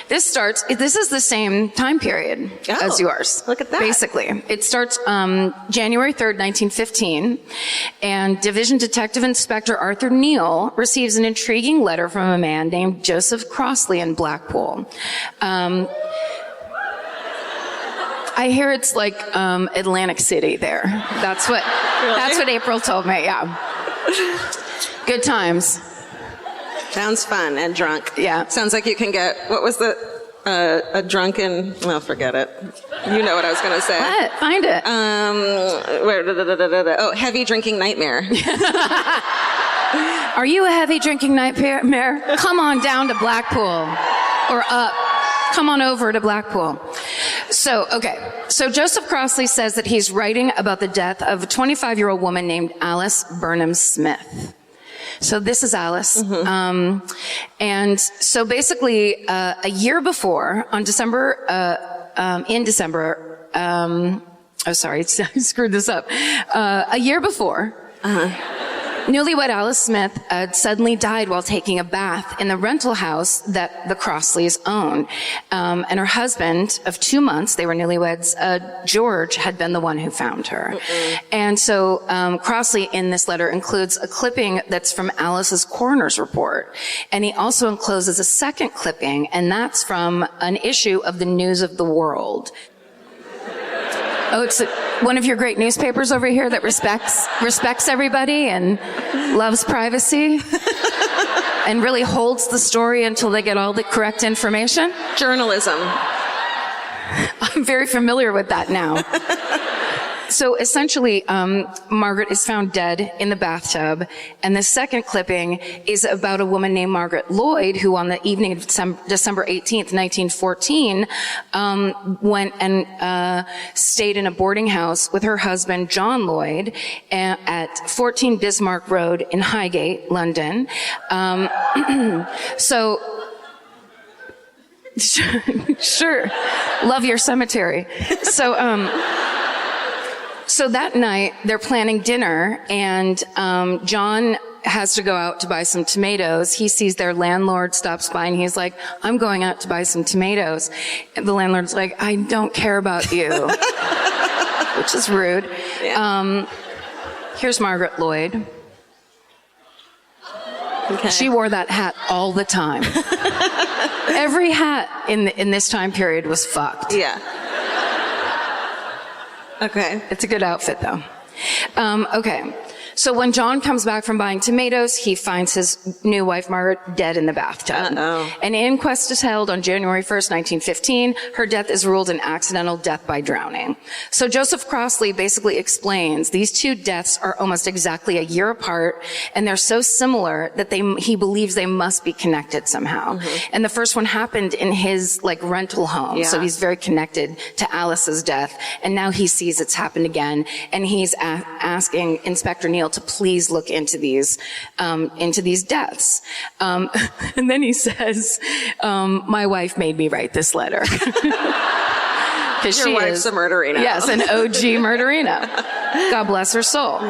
This is the same time period as yours. Look at that. Basically. It starts January 3rd, 1915, and Division Detective Inspector Arthur Neal receives an intriguing letter from a man named Joseph Crossley in Blackpool. I hear it's like Atlantic City there. That's what April told me, yeah. Good times. Sounds fun and drunk. Yeah. Sounds like you can get, what was a drunken, well, forget it. You know what I was going to say. What? Find it. Heavy drinking nightmare. Are you a heavy drinking nightmare? Come on down to Blackpool or up. Come on over to Blackpool. So Joseph Crossley says that he's writing about the death of a 25-year-old woman named Alice Burnham Smith. So this is Alice. And so basically, a year before, in December, oh, sorry, I screwed this up. A year before, newlywed Alice Smith suddenly died while taking a bath in the rental house that the Crossleys owned. And her husband of 2 months, they were newlyweds, George, had been the one who found her. And so Crossley in this letter includes a clipping that's from Alice's coroner's report. And he also encloses a second clipping, and that's from an issue of the News of the World. Oh, it's one of your great newspapers over here that respects everybody and loves privacy and really holds the story until they get all the correct information. Journalism. I'm very familiar with that now. So essentially, Margaret is found dead in the bathtub, and the second clipping is about a woman named Margaret Lloyd, who on the evening of December 18th, 1914, went and stayed in a boarding house with her husband, John Lloyd, at 14 Bismarck Road in Highgate, London. So... Sure. Love your cemetery. So that night, they're planning dinner, and John has to go out to buy some tomatoes. He sees their landlord stops by, and he's like, I'm going out to buy some tomatoes. And the landlord's like, I don't care about you, which is rude. Yeah. Here's Margaret Lloyd. Okay. She wore that hat all the time. Every hat in this time period was fucked. Yeah. Okay. It's a good outfit, though. Okay. So when John comes back from buying tomatoes, he finds his new wife, Margaret, dead in the bathtub. An inquest is held on January 1st, 1915. Her death is ruled an accidental death by drowning. So Joseph Crossley basically explains these two deaths are almost exactly a year apart, and they're so similar that he believes they must be connected somehow. And the first one happened in his rental home. Yeah. So he's very connected to Alice's death. And now he sees it's happened again, and he's asking Inspector Neal to please look into these deaths. And then he says, my wife made me write this letter. Because Your wife's a murderina. Yes, an OG murderina. God bless her soul.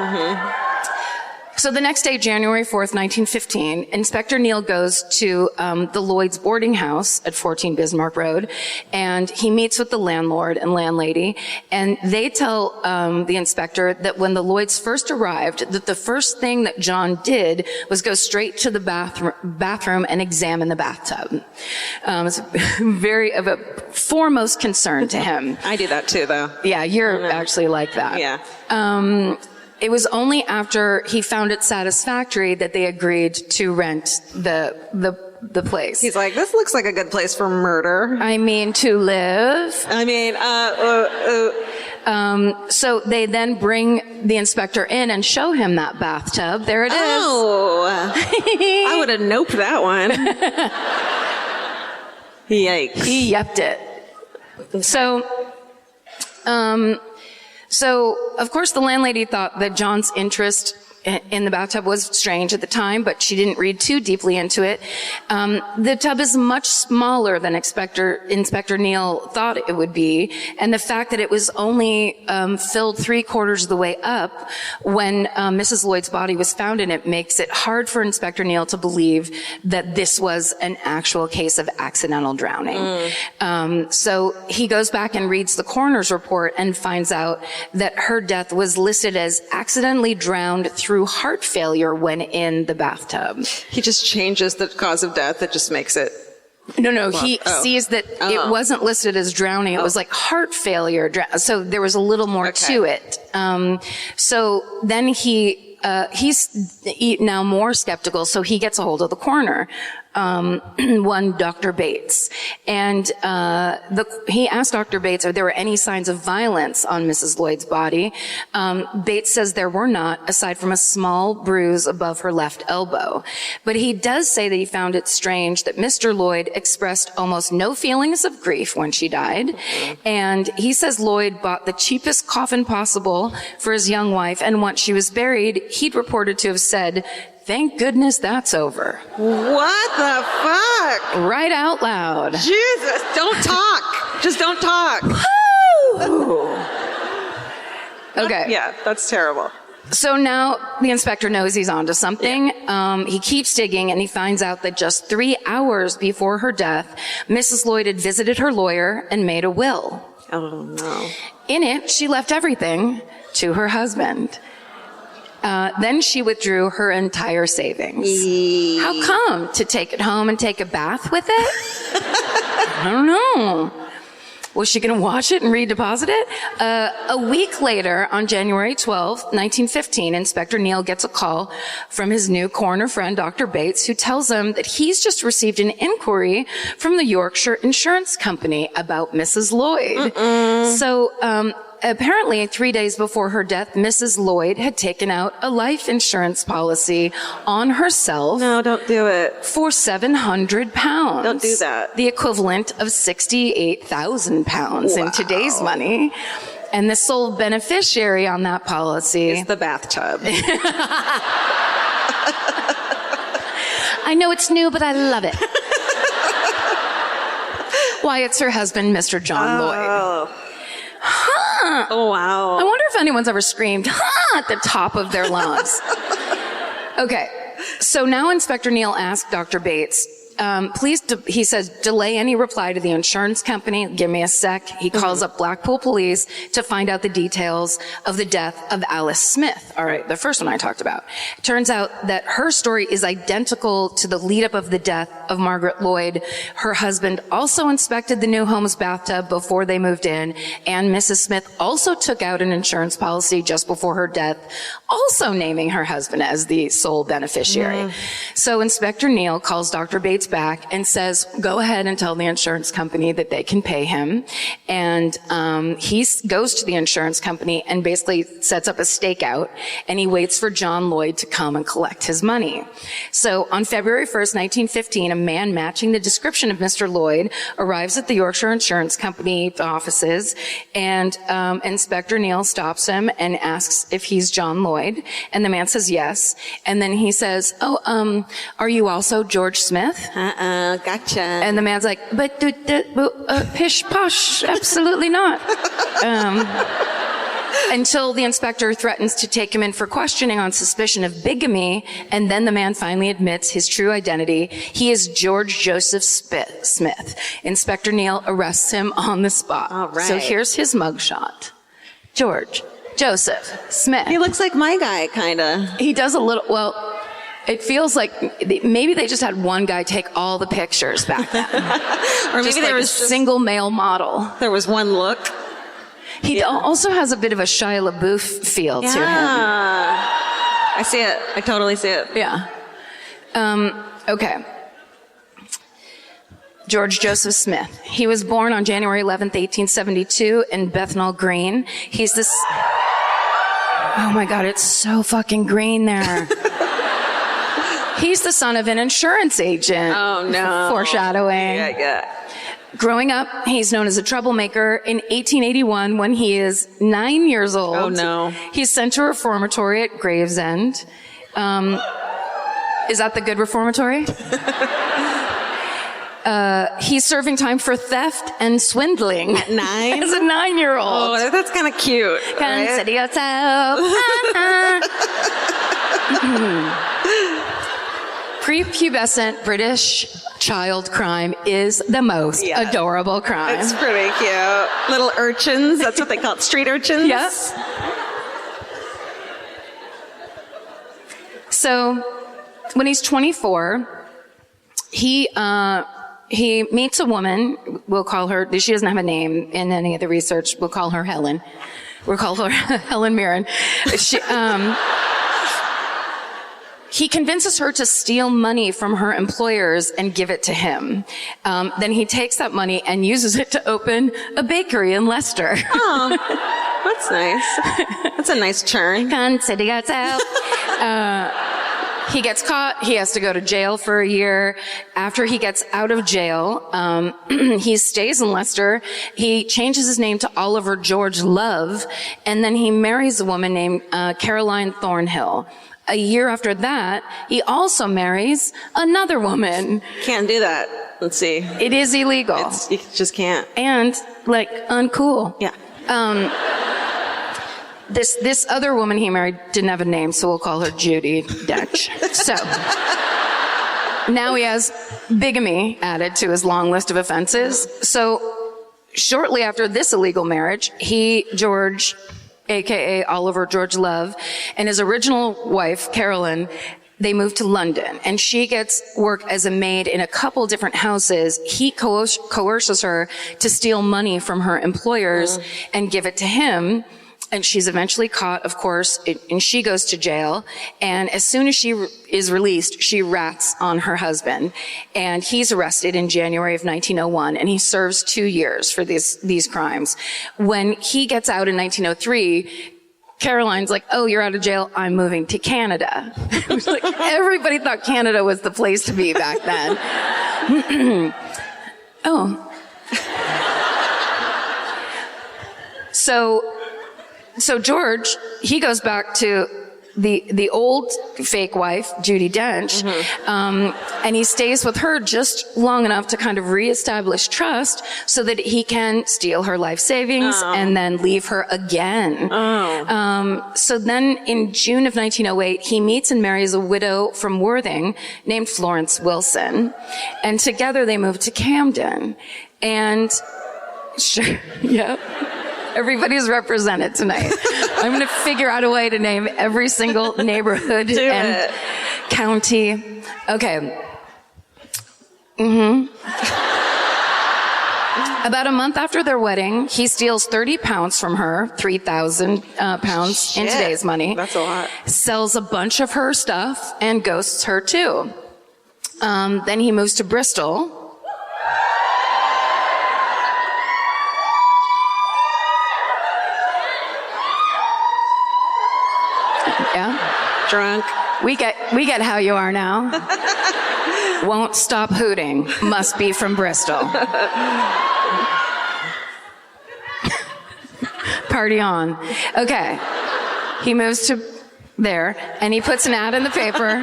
So the next day, January 4th, 1915, Inspector Neal goes to the Lloyd's boarding house at 14 Bismarck Road, and he meets with the landlord and landlady, and they tell the inspector that when the Lloyds first arrived, that the first thing that John did was go straight to the bathroom and examine the bathtub. It's very of a foremost concern to him. I do that too, though. Yeah, you're actually like that. Yeah. It was only after he found it satisfactory that they agreed to rent the place. He's like, this looks like a good place for murder. I mean, to live. I mean, so they then bring the inspector in and show him that bathtub. There it is. Oh, I would have noped that one. Yikes. He yepped it. So, of course, the landlady thought that John's interest in the bathtub was strange at the time, but she didn't read too deeply into it. The tub is much smaller than Inspector Neal thought it would be, and the fact that it was only filled 3/4 of the way up when Mrs. Lloyd's body was found in it makes it hard for Inspector Neal to believe that this was an actual case of accidental drowning. So he goes back and reads the coroner's report and finds out that her death was listed as accidentally drowned through heart failure when in the bathtub. He just changes the cause of death. It just makes it... No, he sees that it wasn't listed as drowning. It was like heart failure. So there was a little more to it. So then he's now more skeptical, so he gets a hold of the coroner. One Dr. Bates. And he asked Dr. Bates if there were any signs of violence on Mrs. Lloyd's body. Bates says there were not, aside from a small bruise above her left elbow. But he does say that he found it strange that Mr. Lloyd expressed almost no feelings of grief when she died. And he says Lloyd bought the cheapest coffin possible for his young wife, and once she was buried, he'd reported to have said, thank goodness that's over. What the fuck? Right out loud. Jesus, don't talk. Just don't talk. Okay. Yeah, that's terrible. So now the inspector knows he's onto something. He keeps digging and he finds out that just 3 hours before her death, Mrs. Lloyd had visited her lawyer and made a will. Oh, no. In it, she left everything to her husband. Then she withdrew her entire savings. How come? To take it home and take a bath with it? I don't know. Was she going to wash it and redeposit it? A week later, on January 12th, 1915, Inspector Neal gets a call from his new coroner friend, Dr. Bates, who tells him that he's just received an inquiry from the Yorkshire Insurance Company about Mrs. Lloyd. So, apparently, 3 days before her death, Mrs. Lloyd had taken out a life insurance policy on herself. No, don't do it. For £700. Don't do that. The equivalent of £68,000 in today's money. And the sole beneficiary on that policy Is the bathtub. I know it's new, but I love it. Why, it's her husband, Mr. John Lloyd. Oh, wow. I wonder if anyone's ever screamed, "Ha!" at the top of their lungs. Okay. So now Inspector Neal asked Dr. Bates, please, he says, delay any reply to the insurance company. Give me a sec. He calls up Blackpool Police to find out the details of the death of Alice Smith. All right, the first one I talked about. Turns out that her story is identical to the lead up of the death of Margaret Lloyd. Her husband also inspected the new home's bathtub before they moved in, and Mrs. Smith also took out an insurance policy just before her death, also naming her husband as the sole beneficiary. So Inspector Neal calls Dr. Bates back and says, go ahead and tell the insurance company that they can pay him. And he goes to the insurance company and basically sets up a stakeout, and he waits for John Lloyd to come and collect his money. So on February 1st, 1915, a man matching the description of Mr. Lloyd arrives at the Yorkshire Insurance Company offices, and Inspector Neal stops him and asks if he's John Lloyd, and the man says yes. And then he says, are you also George Smith? Gotcha. And the man's like, but pish posh, absolutely not. Until the inspector threatens to take him in for questioning on suspicion of bigamy, and then the man finally admits his true identity. He is George Joseph Smith. Inspector Neal arrests him on the spot. All right. So here's his mugshot. George Joseph Smith. He looks like my guy, kind of. He does a little, well, it feels like maybe they just had one guy take all the pictures back then. Or maybe just there like was a single male model. There was one look. He also has a bit of a Shia LaBeouf feel to him. I see it. I totally see it. Yeah. Okay. George Joseph Smith. He was born on January 11th, 1872 in Bethnal Green. He's this... Oh my God, it's so fucking green there. He's the son of an insurance agent. Oh, no. Foreshadowing. Yeah. Growing up, he's known as a troublemaker. In 1881, when he is 9 years old, Oh, no. he's sent to a reformatory at Gravesend. Is that the good reformatory? He's serving time for theft and swindling. At 9? As a 9-year-old. Oh, that's kind of cute. Consider yourself. Prepubescent British child crime is the most adorable crime. It's pretty cute. Little urchins. That's what they call it. Street urchins. Yes. So when he's 24, he meets a woman. We'll call her, she doesn't have a name in any of the research. We'll call her Helen. We'll call her Helen Mirren. He convinces her to steal money from her employers and give it to him. Then he takes that money and uses it to open a bakery in Leicester. Oh, that's nice. That's a nice churn. Consider yourself. He gets caught. He has to go to jail for a year. After he gets out of jail, he stays in Leicester. He changes his name to Oliver George Love, and then he marries a woman named Caroline Thornhill. A year after that, he also marries another woman. Can't do that. Let's see. It is illegal. You just can't. And, like, uncool. Yeah. This other woman he married didn't have a name, so we'll call her Judi Dench. So now he has bigamy added to his long list of offenses. So shortly after this illegal marriage, George, a.k.a. Oliver George Love, and his original wife, Carolyn, they moved to London, and she gets work as a maid in a couple different houses. He coerces her to steal money from her employers and give it to him. And she's eventually caught, of course, and she goes to jail. And as soon as she is released, she rats on her husband. And he's arrested in January of 1901, and he serves 2 years for these crimes. When he gets out in 1903, Caroline's like, oh, you're out of jail. I'm moving to Canada. Like, everybody thought Canada was the place to be back then. Oh. So George, he goes back to the old fake wife, Judi Dench, and he stays with her just long enough to kind of reestablish trust so that he can steal her life savings and then leave her again. So then in June of 1908, he meets and marries a widow from Worthing named Florence Wilson. And together they move to Camden. And sure, yeah. Everybody's represented tonight. I'm going to figure out a way to name every single neighborhood and county. Okay. About a month after their wedding, he steals 30 pounds from her, 3,000 pounds in today's money. That's a lot. Sells a bunch of her stuff and ghosts her too. Then he moves to Bristol. Yeah. Drunk. We get how you are now. Won't stop hooting. Must be from Bristol. Party on. Okay. He moves to there, and he puts an ad in the paper.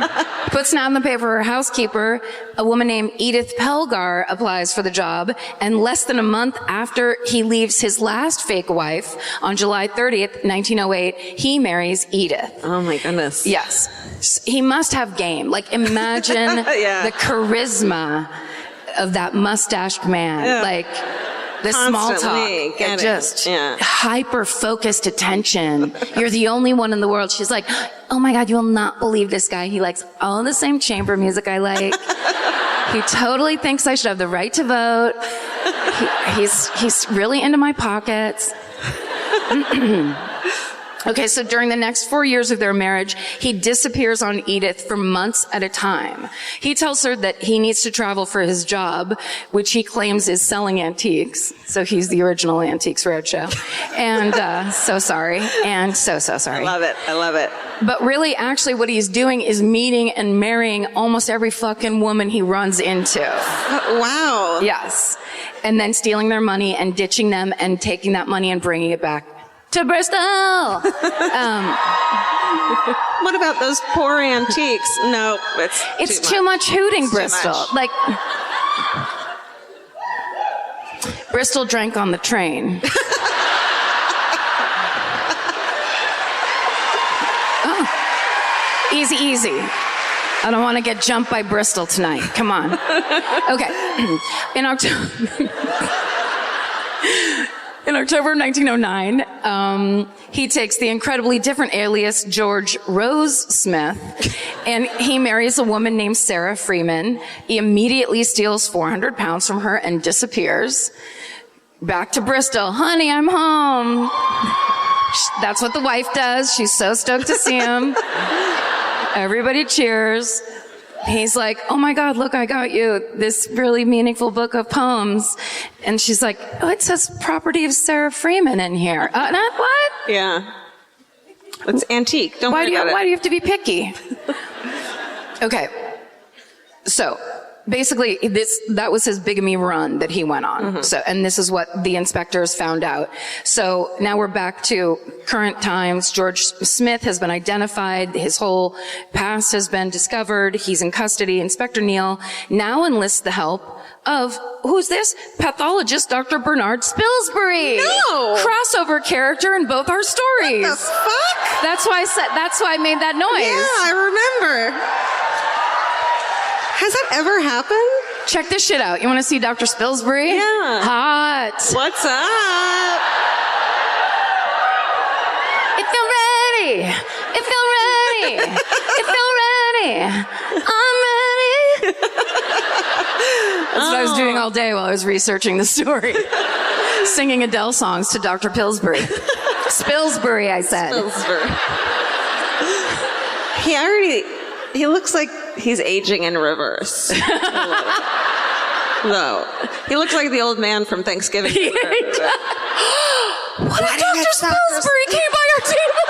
Her housekeeper, a woman named Edith Pelgar, applies for the job, and less than a month after he leaves his last fake wife, on July 30th, 1908, he marries Edith. Oh my goodness. Yes. He must have game. Like, imagine the charisma of that mustached man. Yeah. Like, the small talk, just hyper-focused attention. You're the only one in the world. She's like, oh my God, you will not believe this guy. He likes all the same chamber music I like. He totally thinks I should have the right to vote. He's really into my pockets. Okay, so during the next 4 years of their marriage, he disappears on Edith for months at a time. He tells her that he needs to travel for his job, which he claims is selling antiques. So he's the original Antiques Roadshow. And so sorry. And so sorry. I love it. But really, actually, what he's doing is meeting and marrying almost every fucking woman he runs into. Wow. Yes. And then stealing their money and ditching them and taking that money and bringing it back to Bristol. What about those poor antiques? No, it's too much hooting, Bristol. Like, Bristol drank on the train. Oh, easy. I don't want to get jumped by Bristol tonight. Come on. Okay. In October 1909, he takes the incredibly different alias George Rose Smith, and he marries a woman named Sarah Freeman. He immediately steals 400 pounds from her and disappears. Back to Bristol. Honey, I'm home. That's what the wife does. She's so stoked to see him. Everybody cheers. He's like, oh my God, look, I got you this really meaningful book of poems. And she's like, oh, it says property of Sarah Freeman in here. What? Yeah. It's antique. Don't worry about it. Why do you have to be picky? Okay. So, basically that was his bigamy run that he went on. Mm-hmm. So, and this is what the inspectors found out. So now we're back to current times. George Smith has been identified. His whole past has been discovered. He's in custody. Inspector Neal now enlists the help of, who's this? Pathologist Dr. Bernard Spilsbury. No! Crossover character in both our stories. What the fuck? That's why I made that noise. Yeah, I remember. Has that ever happened? Check this shit out. You want to see Dr. Spilsbury? Yeah. Hot. What's up? It felt ready. It felt ready. It felt ready. I'm ready. That's what I was doing all day while I was researching the story. Singing Adele songs to Dr. Pillsbury. Spilsbury, I said. Spilsbury. He looks like he's aging in reverse. No. He looks like the old man from Thanksgiving. What if Dr. Spilsbury came by our table?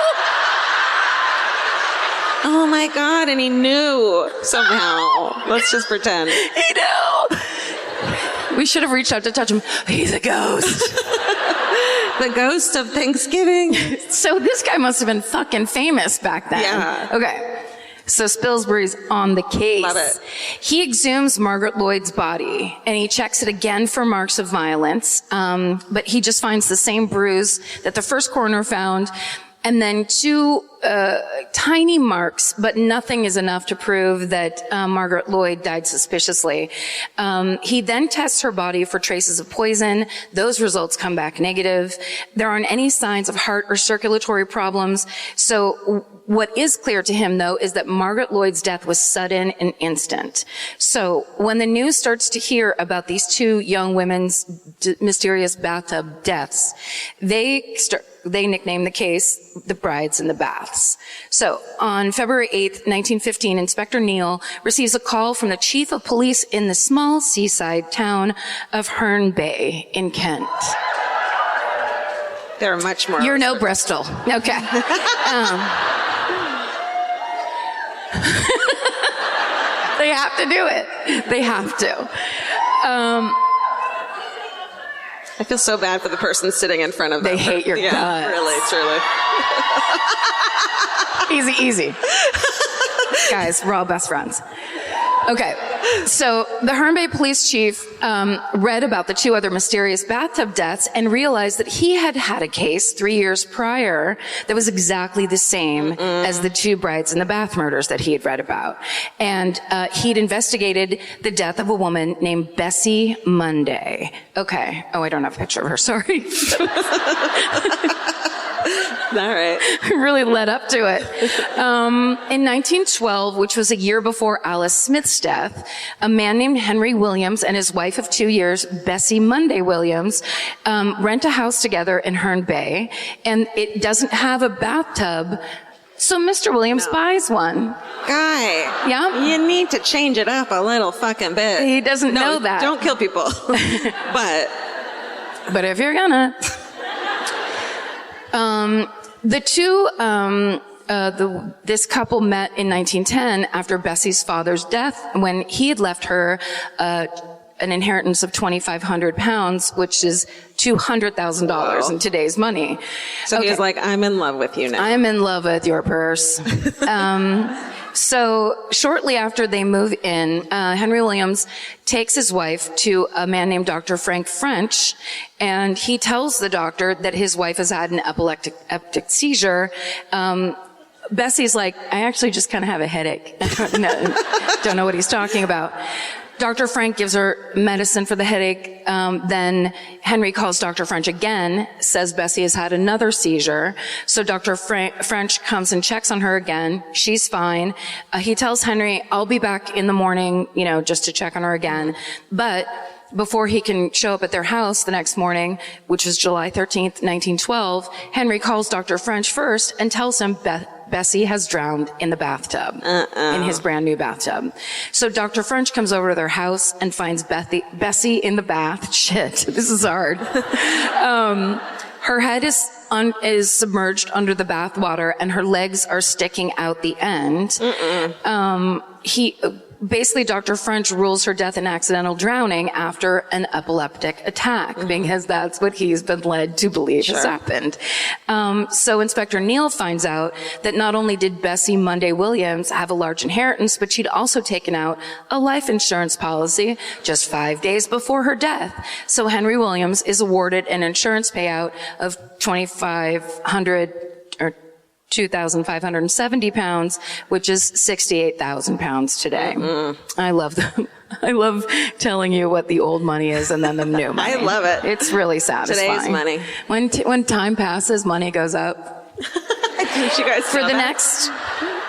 Oh my God, and he knew somehow. Let's just pretend. He knew. We should have reached out to touch him. He's a ghost. The ghost of Thanksgiving. So this guy must have been fucking famous back then. Yeah. Okay. So Spilsbury's on the case. Love it. He exhumes Margaret Lloyd's body and he checks it again for marks of violence. But he just finds the same bruise that the first coroner found. And then two tiny marks, but nothing is enough to prove that Margaret Lloyd died suspiciously. He then tests her body for traces of poison. Those results come back negative. There aren't any signs of heart or circulatory problems. So what is clear to him, though, is that Margaret Lloyd's death was sudden and instant. So when the news starts to hear about these two young women's mysterious bathtub deaths, they nickname the case The Brides in the Baths. So on February 8th, 1915, Inspector Neal receives a call from the chief of police in the small seaside town of Herne Bay in Kent. They're much more. You're no Bristol. Okay. They have to do it. They have to. I feel so bad for the person sitting in front of them. They hate your guts. Really, truly. Easy. Guys, we're all best friends. Okay, so the Herne Bay police chief read about the two other mysterious bathtub deaths and realized that he had had a case 3 years prior that was exactly the same as the two brides in the bath murders that he had read about. And he'd investigated the death of a woman named Bessie Monday. Okay. Oh, I don't have a picture of her. Sorry. All right. Really led up to it. In 1912, which was a year before Alice Smith's death, a man named Henry Williams and his wife of 2 years, Bessie Monday Williams, rent a house together in Herne Bay, and it doesn't have a bathtub. So Mr. Williams buys one. Guy. Yeah? You need to change it up a little fucking bit. He doesn't know that. Don't kill people. But if you're gonna. This couple met in 1910 after Bessie's father's death when he had left her an inheritance of 2,500 pounds, which is $200,000 in today's money. So he was like, I'm in love with you now. I'm in love with your purse. So shortly after they move in, Henry Williams takes his wife to a man named Dr. Frank French, and he tells the doctor that his wife has had an epileptic seizure. Bessie's like, I actually just kind of have a headache. Don't know what he's talking about. Dr. Frank gives her medicine for the headache. Then Henry calls Dr. French again, says Bessie has had another seizure. So Dr. French comes and checks on her again. She's fine. He tells Henry, I'll be back in the morning, just to check on her again. But before he can show up at their house the next morning, which is July 13th, 1912, Henry calls Dr. French first and tells him Bessie has drowned in the bathtub, in his brand new bathtub. So Dr. French comes over to their house and finds Bessie in the bath. Shit, this is hard. Her head is submerged under the bath water and her legs are sticking out the end. basically Dr. French rules her death an accidental drowning after an epileptic attack, because that's what he's been led to believe has happened. So Inspector Neal finds out that not only did Bessie Monday Williams have a large inheritance, but she'd also taken out a life insurance policy just 5 days before her death. So Henry Williams is awarded an insurance payout of £2,570, which is 68,000 pounds today. I love them. I love telling you what the old money is and then the new money. I love it. It's really satisfying. Today's money. When time passes, money goes up. Did you guys For the next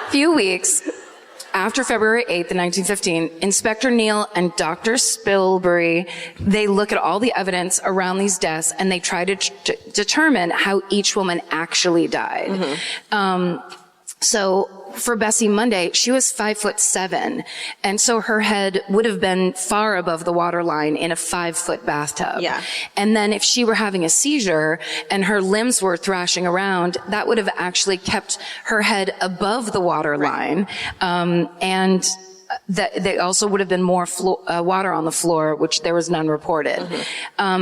few weeks, after February 8th, 1915, Inspector Neal and Dr. Spilsbury, they look at all the evidence around these deaths and they try to determine how each woman actually died. So for Bessie Monday, she was 5'7", and so her head would have been far above the waterline in a 5-foot bathtub. Yeah. And then if she were having a seizure and her limbs were thrashing around, that would have actually kept her head above the waterline. And that they also would have been more water on the floor, which there was none reported.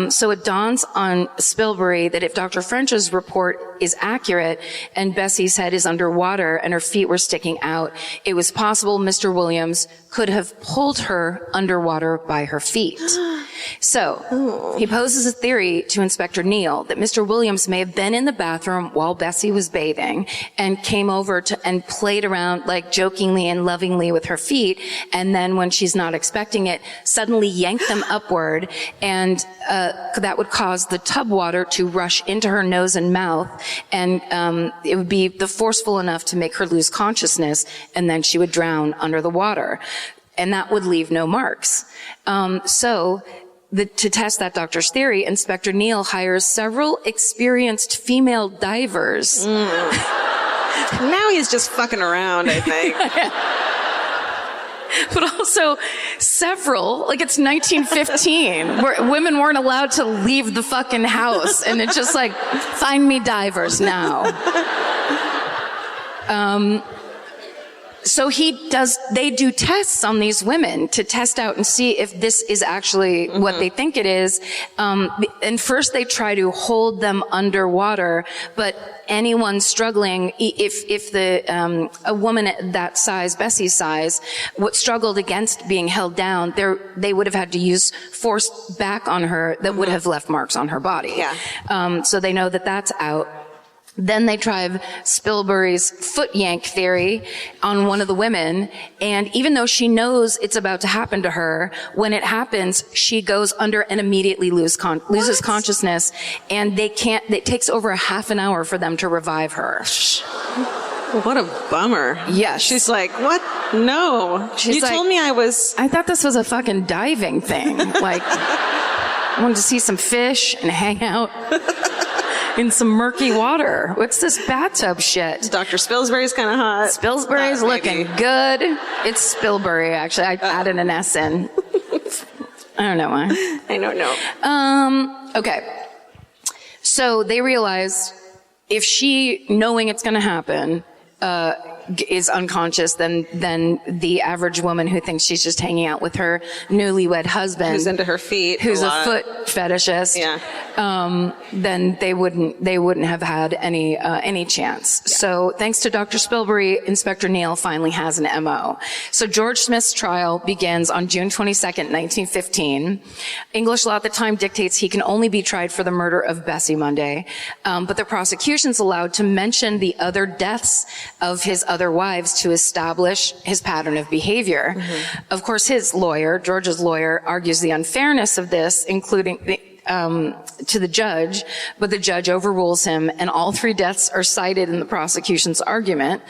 So it dawns on Spilsbury that if Dr. French's report is accurate and Bessie's head is underwater and her feet were sticking out, it was possible Mr. Williams could have pulled her underwater by her feet. So he poses a theory to Inspector Neal that Mr. Williams may have been in the bathroom while Bessie was bathing and came over and played around like jokingly and lovingly with her feet, and then when she's not expecting it, suddenly yanked them upward, and that would cause the tub water to rush into her nose and mouth, and it would be forceful enough to make her lose consciousness, and then she would drown under the water. And that would leave no marks. To test that doctor's theory, Inspector Neal hires several experienced female divers. Now he's just fucking around, I think. But also several, like it's 1915, where women weren't allowed to leave the fucking house, and it's just like, find me divers now. So they do tests on these women to test out and see if this is actually what they think it is. And first they try to hold them underwater, but anyone struggling, if a woman at that size, Bessie's size, struggled against being held down, they would have had to use force back on her that would have left marks on her body. Yeah. So they know that that's out. Then they try Spilsbury's foot yank theory on one of the women, and even though she knows it's about to happen to her, when it happens, she goes under and immediately loses consciousness, and it takes over a half an hour for them to revive her. What a bummer. Yes. She's like, what? No. You told me I thought this was a fucking diving thing. Like, I wanted to see some fish and hang out in some murky water. What's this bathtub shit? Dr. Spilsbury's kind of hot. Spilsbury's looking good. It's Spilsbury, actually. I added an S in. I don't know why. I don't know. Okay. So they realize if she, knowing it's going to happen, is unconscious, then the average woman who thinks she's just hanging out with her newlywed husband, who's into her feet, who's a foot fetishist, then they wouldn't have had any chance. Yeah. So thanks to Dr. Spilsbury, Inspector Neal finally has an MO. So George Smith's trial begins on June 22nd, 1915. English law at the time dictates he can only be tried for the murder of Bessie Monday, but the prosecution's allowed to mention the other deaths of his other wives to establish his pattern of behavior. Of course, George's lawyer, argues the unfairness of this, including to the judge, but the judge overrules him, and all three deaths are cited in the prosecution's argument.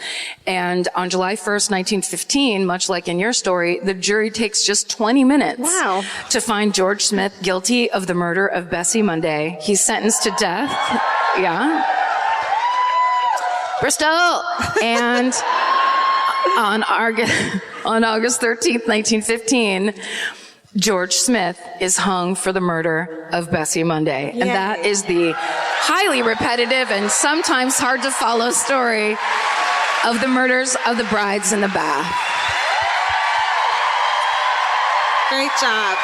And on July 1st, 1915, much like in your story, the jury takes just 20 minutes to find George Smith guilty of the murder of Bessie Monday. He's sentenced to death. Bristol! And on August 13th, 1915, George Smith is hung for the murder of Bessie Monday. And that is the highly repetitive and sometimes hard to follow story of the murders of the brides in the bath. Great job.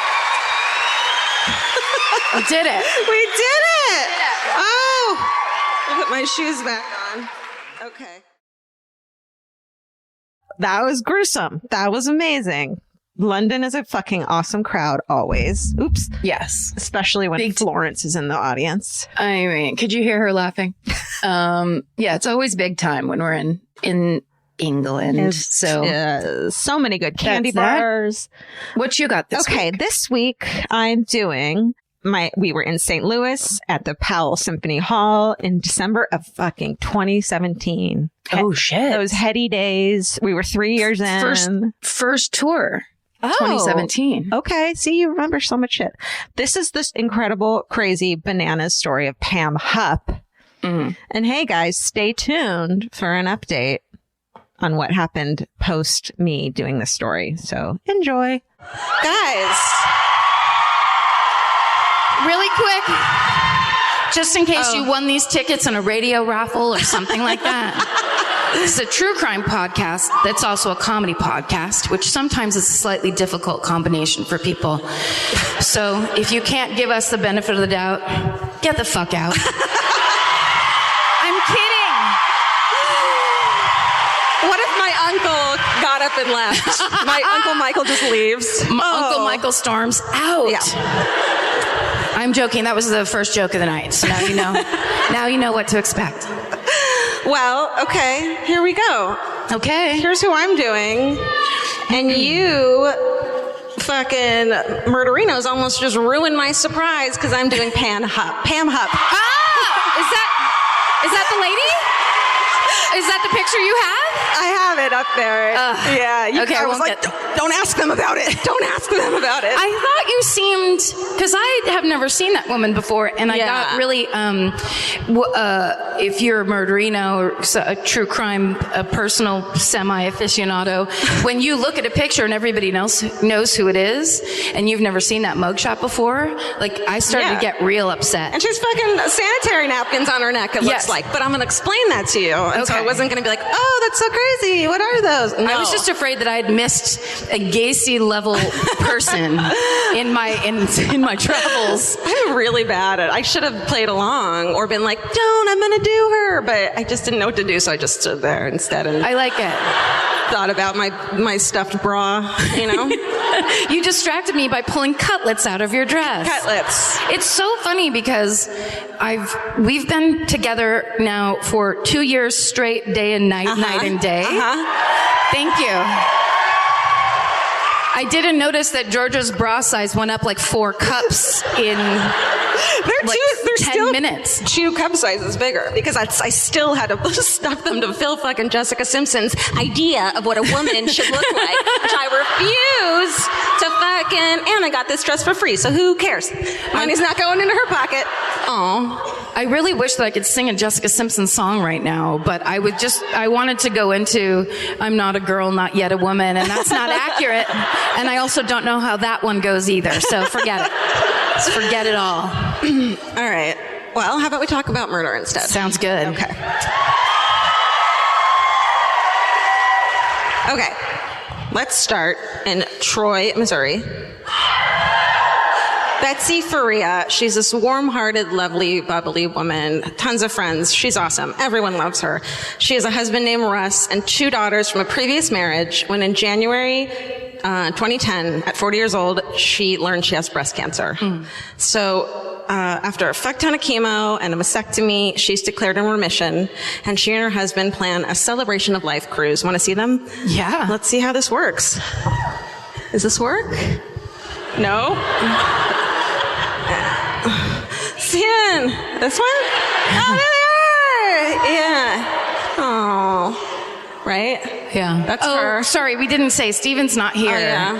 We did it. We did it. Oh, I'll put my shoes back on. Okay. That was gruesome. That was amazing. London is a fucking awesome crowd always. Oops. Yes. Especially when Florence is in the audience. I mean, could you hear her laughing? Yeah, it's always big time when we're in England. So many good candy bars. What you got this week? Okay, this week I'm doing we were in St. Louis at the Powell Symphony Hall in December of fucking 2017. Oh shit. Those heady days. We were 3 years in. First tour. 2017. Okay. See, you remember so much shit. This is this incredible, crazy, bananas story of Pam Hupp. And hey, guys, stay tuned for an update on what happened post me doing this story. So enjoy. Guys. Really quick, just in case you won these tickets in a radio raffle or something like that. This is a true crime podcast that's also a comedy podcast, which sometimes is a slightly difficult combination for people. So if you can't give us the benefit of the doubt, get the fuck out. I'm kidding. What if my uncle got up and left? My Uncle Michael just leaves. Uncle Michael storms out. Yeah. I'm joking. That was the first joke of the night. So now you know. Now you know what to expect. Well, okay. Here we go. Okay. Here's who I'm doing. And you fucking murderinos almost just ruined my surprise because I'm doing Pam Hupp. Pam Hupp. Ah! Is that the lady? Is that the picture you have? I have it up there. Yeah. Okay, I was like, don't ask them about it. Don't ask them about it. I thought you seemed, because I have never seen that woman before, and I got really, if you're a murderino or a true crime, a personal semi-aficionado, when you look at a picture and everybody else knows who it is, and you've never seen that mugshot before, like, I started to get real upset. And she's fucking sanitary napkins on her neck, it looks like. But I'm going to explain that to you. And so I wasn't going to be like, oh, that's so crazy. What are those? No. I was just afraid that I had missed a Gacy level person in my travels. I'm really bad at it. I should have played along or been like, don't, I'm going to do her. But I just didn't know what to do, so I just stood there instead. And I like it. Thought about my stuffed bra, you know? You distracted me by pulling cutlets out of your dress. Cutlets. It's so funny because we've been together now for 2 years straight, day and night, night and day. Thank you. I didn't notice that Georgia's bra size went up like 4 cups in they're 10 still minutes. 2 cup sizes bigger because I still had to stuff them to fill fucking Jessica Simpson's idea of what a woman should look like, which I refuse to fucking, and I got this dress for free, so who cares? Money's not going into her pocket. Oh. I really wish that I could sing a Jessica Simpson song right now, but I wanted to go into I'm not a girl, not yet a woman, and that's not accurate. And I also don't know how that one goes either, so forget it. Just forget it all. All right. Well, how about we talk about murder instead? Sounds good. Okay. Okay. Let's start in Troy, Missouri. Betsy Faria, she's this warm-hearted, lovely, bubbly woman. Tons of friends. She's awesome. Everyone loves her. She has a husband named Russ and 2 daughters from a previous marriage when in January 2010, at 40 years old, she learned she has breast cancer. So after a fuck ton of chemo and a mastectomy, she's declared in remission, and she and her husband plan a celebration of life cruise. Want to see them? Yeah. Let's see how this works. Does this work? No? Sin. This one? Oh, there they are! Yeah. Oh. Right? Yeah. That's her. Sorry, we didn't say Steven's not here. Oh, yeah.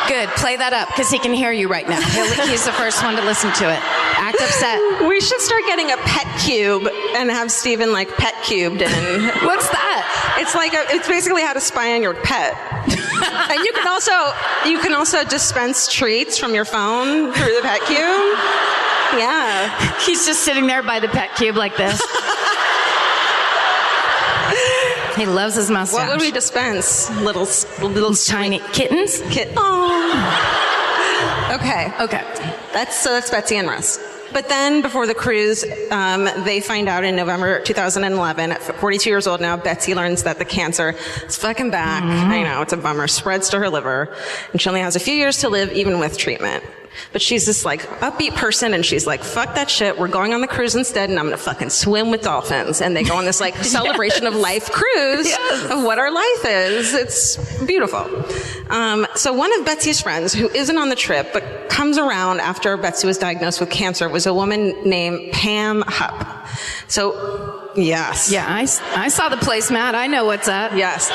Good. Play that up because he can hear you right now. He's the first one to listen to it. Act upset. We should start getting a pet cube and have Steven like pet cubed in. What's that? It's basically how to spy on your pet. And you can also dispense treats from your phone through the pet cube. Yeah. He's just sitting there by the pet cube like this. He loves his mustache. What would we dispense? Little tiny kittens? Oh. Okay. That's Betsy and Russ. But then before the cruise, they find out in November 2011, at 42 years old now, Betsy learns that the cancer is fucking back. I know, it's a bummer. Spreads to her liver. And she only has a few years to live, even with treatment. But she's this like upbeat person, and she's like, fuck that shit. We're going on the cruise instead, and I'm going to fucking swim with dolphins. And they go on this like celebration of life cruise of what our life is. It's beautiful. So one of Betsy's friends, who isn't on the trip, but comes around after Betsy was diagnosed with cancer, was a woman named Pam Hupp. So, yes. Yeah, I saw the placemat. I know what's up. Yes.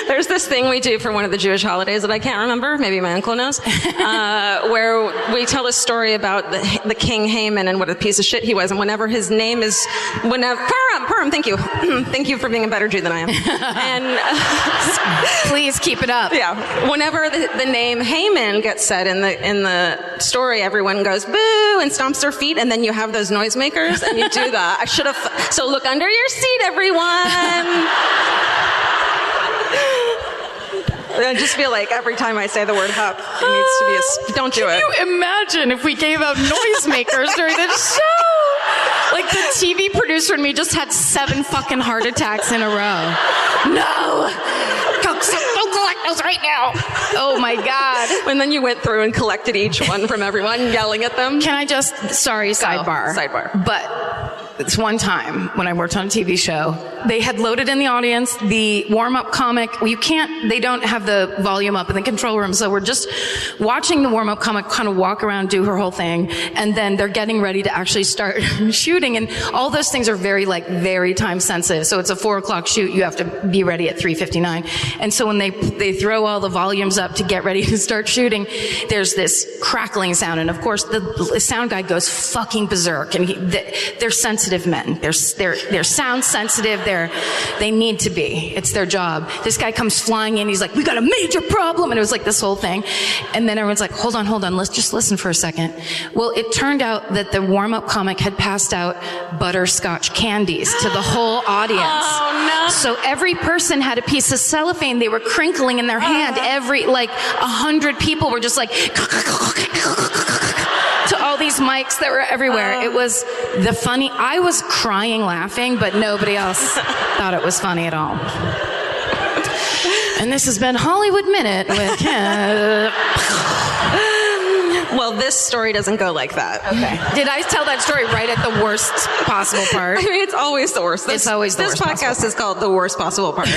There's this thing we do for one of the Jewish holidays that I can't remember, maybe my uncle knows, where we tell a story about the king Haman and what a piece of shit he was. And whenever his name is, Purim, thank you. Thank you for being a better Jew than I am. And please keep it up. Yeah. Whenever the name Haman gets said in the story, everyone goes boo and stomps their feet, and then you have those noisemakers, and you do that. I should have. So look under your seat, everyone. I just feel like every time I say the word Hupp, it needs to be don't do it. Can you imagine if we gave out noisemakers during the show? Like the TV producer and me just had 7 fucking heart attacks in a row. No! Don't collect those right now. Oh my God. And then you went through and collected each one from everyone, yelling at them. Can I just, sidebar. But it's one time when I worked on a TV show, they had loaded in the audience the warm-up comic. They don't have the volume up in the control room, so we're just watching the warm-up comic kind of walk around, do her whole thing, and then they're getting ready to actually start shooting, and all those things are very time sensitive. So it's a 4:00 shoot, you have to be ready at 3:59. And so when they throw all the volumes up to get ready to start shooting, there's this crackling sound, and of course the sound guy goes fucking berserk, and they're sensitive men. They're sound sensitive. They need to be. It's their job. This guy comes flying in. He's like, we got a major problem. And it was like this whole thing. And then everyone's like, hold on. Let's just listen for a second. Well, it turned out that the warm-up comic had passed out butterscotch candies to the whole audience. Oh, no. So every person had a piece of cellophane they were crinkling in their hand. 100 people were just like, to all these mics that were everywhere. It was I was crying laughing, but nobody else thought it was funny at all. And this has been Hollywood Minute with Well, this story doesn't go like that. Okay. Did I tell that story right at the worst possible part? I mean, it's always the worst. It's always the worst. This podcast is called The Worst Possible Part.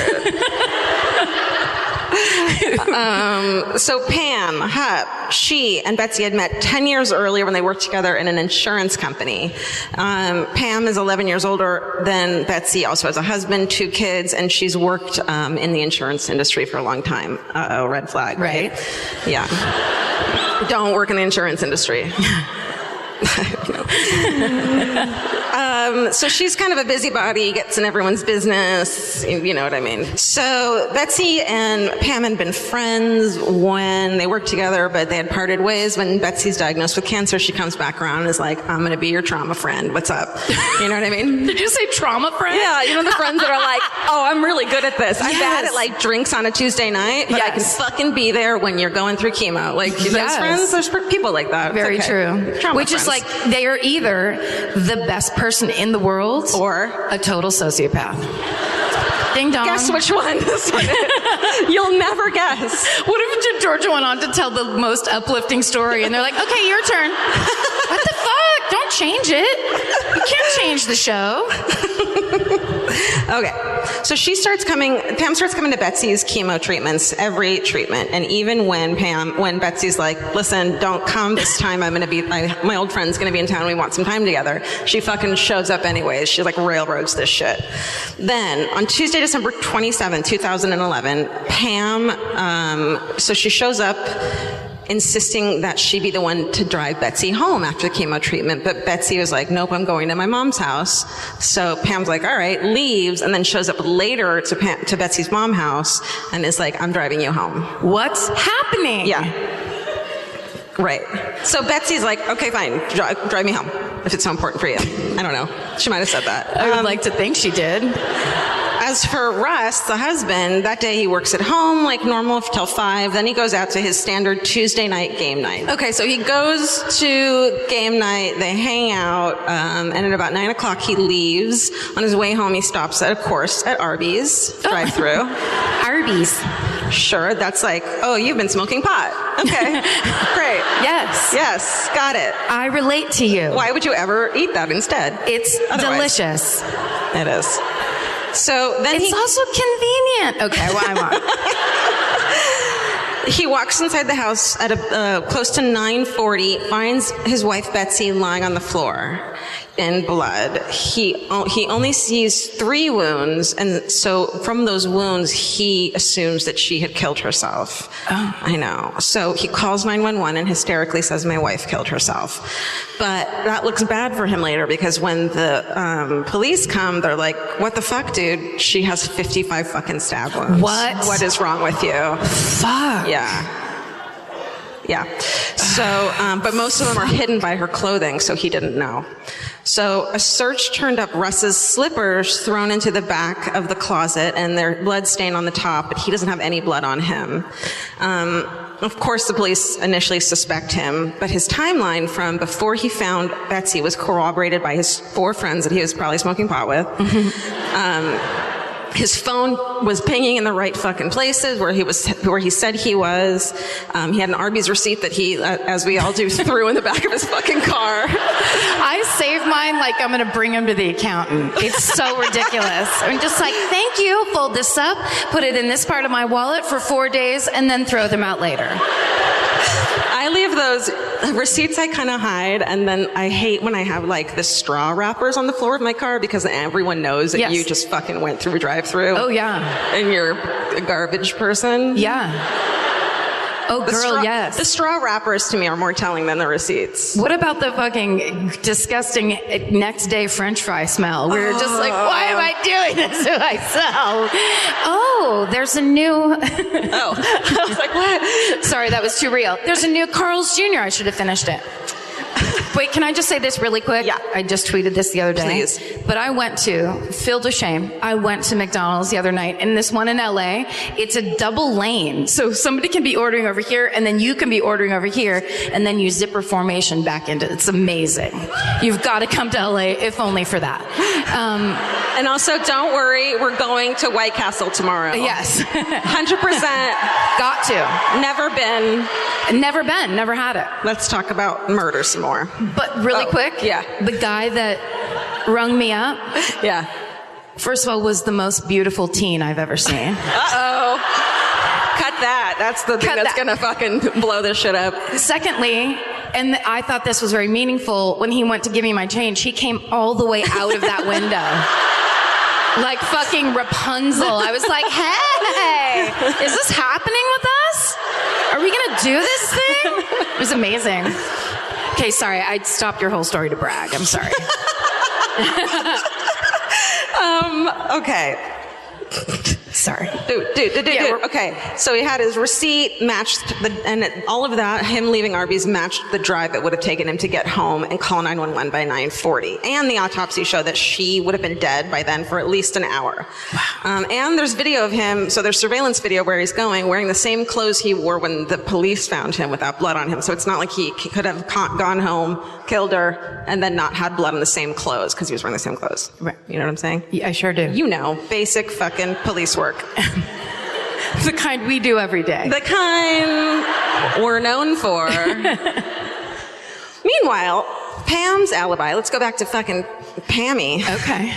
So Pam Hupp, she and Betsy had met 10 years earlier when they worked together in an insurance company. Pam is 11 years older than Betsy, also has a husband, 2 kids, and she's worked in the insurance industry for a long time. Red flag, right? Yeah. Don't work in the insurance industry. So she's kind of a busybody, gets in everyone's business, you know what I mean. So Betsy and Pam had been friends when they worked together, but they had parted ways. When Betsy's diagnosed with cancer, she comes back around and is like, I'm going to be your trauma friend. What's up? You know what I mean? Did you say trauma friend? Yeah, you know the friends that are like, oh, I'm really good at this. I'm bad at like drinks on a Tuesday night, but I can fucking be there when you're going through chemo. Like those friends, there's people like that. Very true. Trauma Which friends. is like, they are either the best person in the world or a total sociopath. Ding dong. Guess which one this one is. You'll never guess. What if Georgia went on to tell the most uplifting story and they're like, okay, your turn. What the fuck? Don't change it. You can't change the show. Okay. So Pam starts coming to Betsy's chemo treatments, every treatment. And even when Betsy's like, listen, don't come this time. My old friend's going to be in town. We want some time together. She fucking shows up anyways. She like railroads this shit. Then on Tuesday, December 27, 2011, Pam, so she shows up insisting that she be the one to drive Betsy home after the chemo treatment. But Betsy was like, nope, I'm going to my mom's house. So Pam's like, all right, leaves, and then shows up later to Betsy's mom's house and is like, I'm driving you home. What's happening? Yeah. Right. So Betsy's like, okay, fine, drive me home if it's so important for you. I don't know. She might have said that. I would like to think she did. As for Russ, the husband, that day he works at home like normal till 5. Then he goes out to his standard Tuesday night game night. Okay, so he goes to game night. They hang out, and at about 9 o'clock he leaves. On his way home, he stops at Arby's drive-through. Arby's. Sure, that's like, oh, you've been smoking pot. Okay, great. Yes, got it. I relate to you. Why would you ever eat that instead? It's delicious. It is. So then it's also convenient. Okay, well, I'm on. He walks inside the house at close to 9:40, finds his wife Betsy lying on the floor in blood. He only sees 3 wounds, and so from those wounds, he assumes that she had killed herself. Oh. I know. So he calls 911 and hysterically says, "My wife killed herself." But that looks bad for him later, because when the police come, they're like, "What the fuck, dude? She has 55 fucking stab wounds. What is wrong with you?" Fuck. Yeah. So, but most of them are hidden by her clothing, so he didn't know. So a search turned up Russ's slippers thrown into the back of the closet, and their blood stain on the top, but he doesn't have any blood on him. Of course, the police initially suspect him, but his timeline from before he found Betsy was corroborated by his 4 friends that he was probably smoking pot with. His phone was pinging in the right fucking places where he said he was. He had an Arby's receipt that he, as we all do, threw in the back of his fucking car. I save mine like I'm going to bring him to the accountant. It's so ridiculous. I'm just like, thank you, fold this up, put it in this part of my wallet for 4 days, and then throw them out later. I leave those receipts, I kind of hide, and then I hate when I have like the straw wrappers on the floor of my car, because everyone knows that you just fucking went through a drive-through. Oh yeah. And you're a garbage person. Yeah. Oh, girl, yes. The straw wrappers to me are more telling than the receipts. What about the fucking disgusting next day French fry smell? We're just like, why am I doing this to myself? Oh, there's a new... Oh, I was like, what? Sorry, that was too real. There's a new Carl's Jr. I should have finished it. Wait, can I just say this really quick? Yeah. I just tweeted this the other day. Please. But I went to, filled with shame, I went to McDonald's the other night, and this one in LA, it's a double lane. So somebody can be ordering over here, and then you can be ordering over here, and then you zipper formation back into it. It's amazing. You've got to come to LA, if only for that. And also, don't worry, we're going to White Castle tomorrow. Yes. 100%. Got to. Never been. Never had it. Let's talk about murder some more. But really quick, the guy that rung me up, first of all, was the most beautiful teen I've ever seen. Uh-oh. Cut that. That's the thing that's gonna fucking blow this shit up. Secondly, and I thought this was very meaningful, when he went to give me my change, he came all the way out of that window. Like fucking Rapunzel. I was like, hey, is this happening with us? Are we gonna do this thing? It was amazing. Okay, sorry, I stopped your whole story to brag. I'm sorry. Okay. Sorry. Dude. Okay, so he had his receipt matched, and all of that, him leaving Arby's matched the drive it would have taken him to get home and call 911 by 9:40. And the autopsy showed that she would have been dead by then for at least an hour. Wow. And there's video of him, so there's surveillance video where he's going, wearing the same clothes he wore when the police found him without blood on him. So it's not like he could have gone home, killed her, and then not had blood on the same clothes, because he was wearing the same clothes. Right. You know what I'm saying? Yeah, I sure do. You know, basic fucking police work. The kind we do every day. The kind we're known for. Meanwhile, Pam's alibi, let's go back to fucking Pammy. Okay.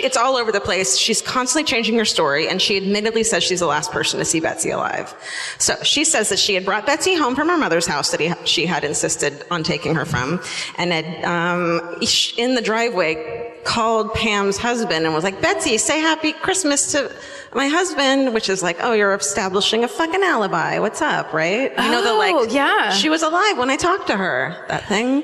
It's all over the place. She's constantly changing her story, and she admittedly says she's the last person to see Betsy alive. So she says that she had brought Betsy home from her mother's house that she had insisted on taking her from, and had, in the driveway, called Pam's husband and was like, Betsy, say happy Christmas to my husband, which is like, oh, you're establishing a fucking alibi. What's up, right? You know, the like, she was alive when I talked to her. That thing,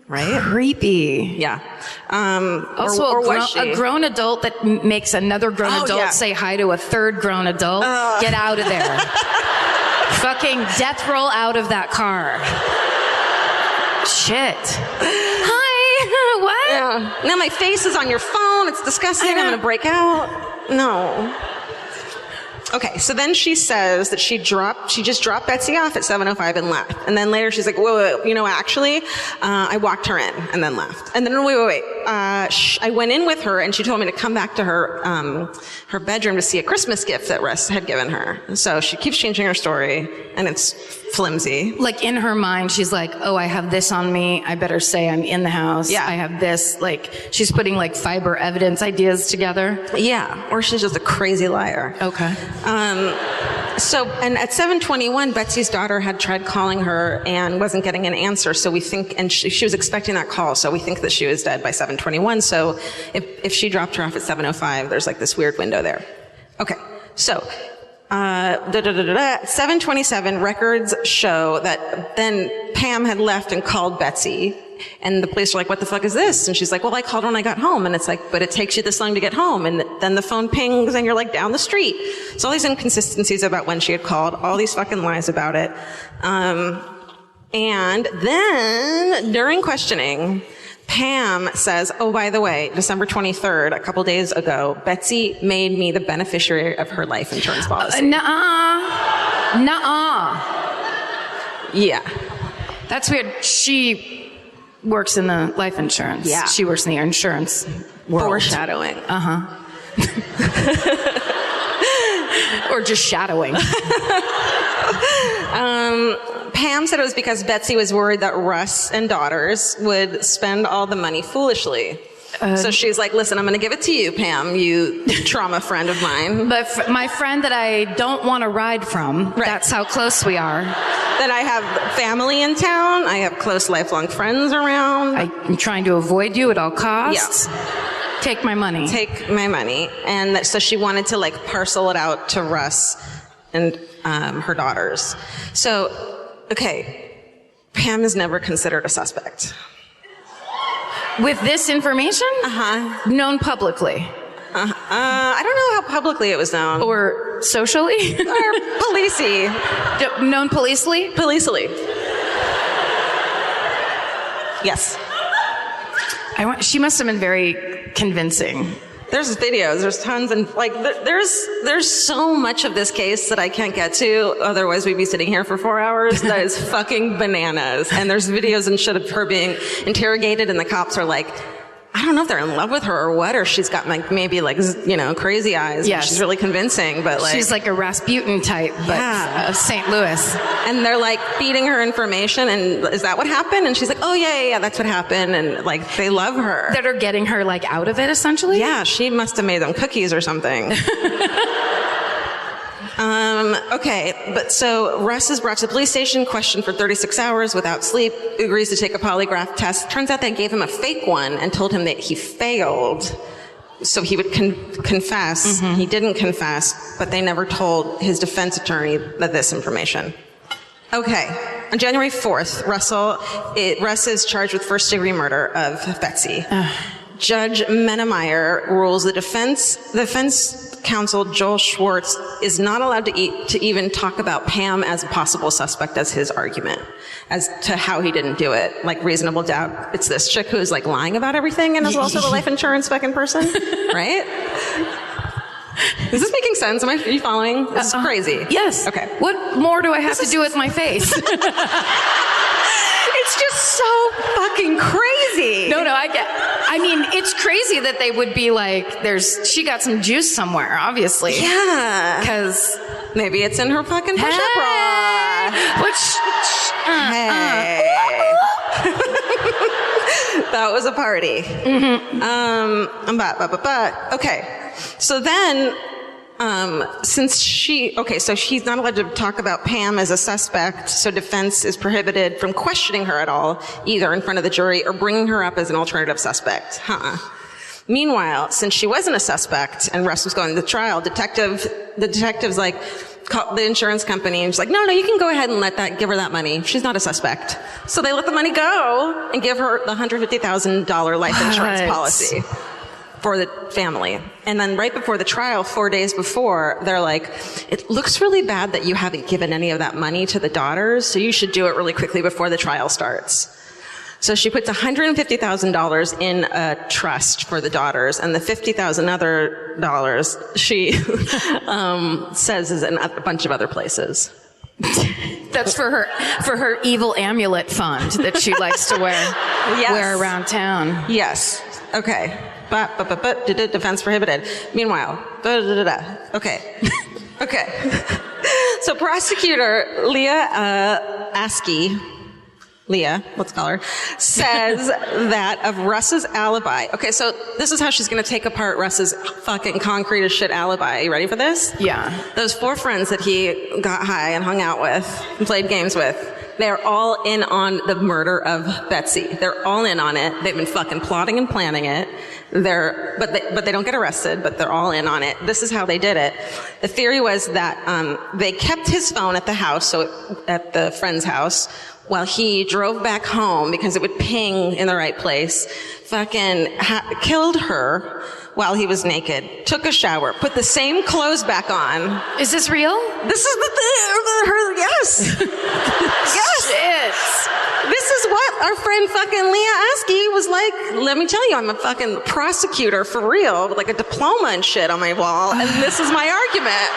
right? Creepy. Yeah. Also, a grown adult that makes another grown adult say hi to a third grown adult. Get out of there. Fucking death roll out of that car. Shit. Hi. What? Yeah. Now my face is on your phone. It's disgusting. I'm going to break out. No. Okay, so then she says that she just dropped Betsy off at 7:05 and left. And then later she's like, wait, actually, I walked her in and then left. And then, wait. I went in with her and she told me to come back to her bedroom to see a Christmas gift that Russ had given her. So she keeps changing her story and it's flimsy. Like in her mind, she's like, oh, I have this on me. I better say I'm in the house. Yeah. I have this. Like, she's putting like fiber evidence ideas together. Yeah, or she's just a crazy liar. Okay. And at 7:21, Betsy's daughter had tried calling her and wasn't getting an answer. So we think, and she was expecting that call. So we think that she was dead by 7:21. So if she dropped her off at 7:05, there's like this weird window there. Okay. So, 7:27 records show that then Pam had left and called Betsy. And the police are like, what the fuck is this? And she's like, well, I called when I got home. And it's like, but it takes you this long to get home. And then the phone pings and you're like down the street. So all these inconsistencies about when she had called, all these fucking lies about it. And then during questioning, Pam says, oh, by the way, December 23rd, a couple days ago, Betsy made me the beneficiary of her life insurance policy. Nuh-uh. Yeah. That's weird. She works in the life insurance. Yeah. She works in the insurance world. Foreshadowing. Or just shadowing. Pam said it was because Betsy was worried that Russ and daughters would spend all the money foolishly. So she's like, listen, I'm going to give it to you, Pam, you trauma friend of mine. But my friend that I don't want to ride from, right. That's how close we are. That I have family in town. I have close lifelong friends around. I'm trying to avoid you at all costs. Yeah. Take my money. Take my money. And so she wanted to like parcel it out to Russ and her daughters. So, okay, Pam is never considered a suspect. With this information? Known publicly? I don't know how publicly it was known. Or socially? Or policey. Known policely? Policely. Yes. She must have been very convincing. There's videos, there's tons, and like there's so much of this case that I can't get to, otherwise we'd be sitting here for 4 hours. That is fucking bananas. And there's videos and shit of her being interrogated, and the cops are like, I don't know if they're in love with her or what, or she's got like maybe like, crazy eyes. Yes. She's really convincing, but like. She's like a Rasputin type, but of St. Louis. And they're like feeding her information, and is that what happened? And she's like, oh yeah, that's what happened. And like, they love her. That are getting her like out of it essentially? Yeah, she must have made them cookies or something. Okay, but so Russ is brought to the police station, questioned for 36 hours without sleep, agrees to take a polygraph test. Turns out they gave him a fake one and told him that he failed, so he would confess. Mm-hmm. He didn't confess, but they never told his defense attorney this information. Okay, on January 4th, Russ is charged with first-degree murder of Betsy. Judge Menemeyer rules the defense counsel Joel Schwartz is not allowed to even talk about Pam as a possible suspect as his argument as to how he didn't do it. Like reasonable doubt. It's this chick who's like lying about everything and is also the life insurance fucking person, right? Is this making sense? Are you following? This is crazy. Yes. Okay. What more do I have to do with my face? It's just so fucking crazy. No, I mean, it's crazy that they would be like, she got some juice somewhere, obviously. Yeah. Because maybe it's in her fucking push-up bra. That was a party. Mm-hmm. Okay. So then, so she's not allowed to talk about Pam as a suspect, so defense is prohibited from questioning her at all, either in front of the jury or bringing her up as an alternative suspect. Meanwhile, since she wasn't a suspect and Russ was going to trial, the detective's like, called the insurance company and she's like, no, you can go ahead and give her that money. She's not a suspect. So they let the money go and give her the $150,000 life insurance policy for the family. And then right before the trial, 4 days before, they're like, it looks really bad that you haven't given any of that money to the daughters, so you should do it really quickly before the trial starts. So she puts $150,000 in a trust for the daughters, and the $50,000 other dollars she says is in a bunch of other places. That's for her evil amulet fund that she likes to wear around town. Yes. Okay. But defense prohibited. Meanwhile, okay. Okay. So prosecutor Leah Askey, let's call her, says that of Russ's alibi. Okay, so this is how she's going to take apart Russ's fucking concrete as shit alibi. You ready for this? Yeah. Those 4 friends that he got high and hung out with and played games with, they're all in on the murder of Betsy. They're all in on it. They've been fucking plotting and planning it. But they don't get arrested, but they're all in on it. This is how they did it. The theory was that they kept his phone at the house, so at the friend's house, while he drove back home because it would ping in the right place, fucking killed her while he was naked, took a shower, put the same clothes back on. Is this real? This is yes. Yes. Shit. This is what our friend fucking Leah Askey was like. Let me tell you, I'm a fucking prosecutor for real, with like a diploma and shit on my wall, and this is my argument.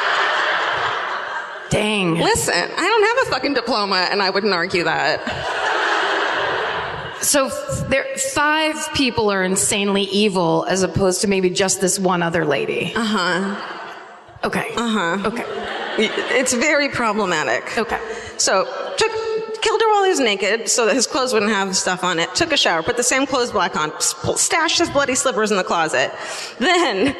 Dang. Listen, I don't have a fucking diploma, and I wouldn't argue that. So 5 people are insanely evil as opposed to maybe just this one other lady. Okay. Okay. It's very problematic. Okay. So killed her while he was naked so that his clothes wouldn't have stuff on it, took a shower, put the same clothes back on, stashed his bloody slippers in the closet. Then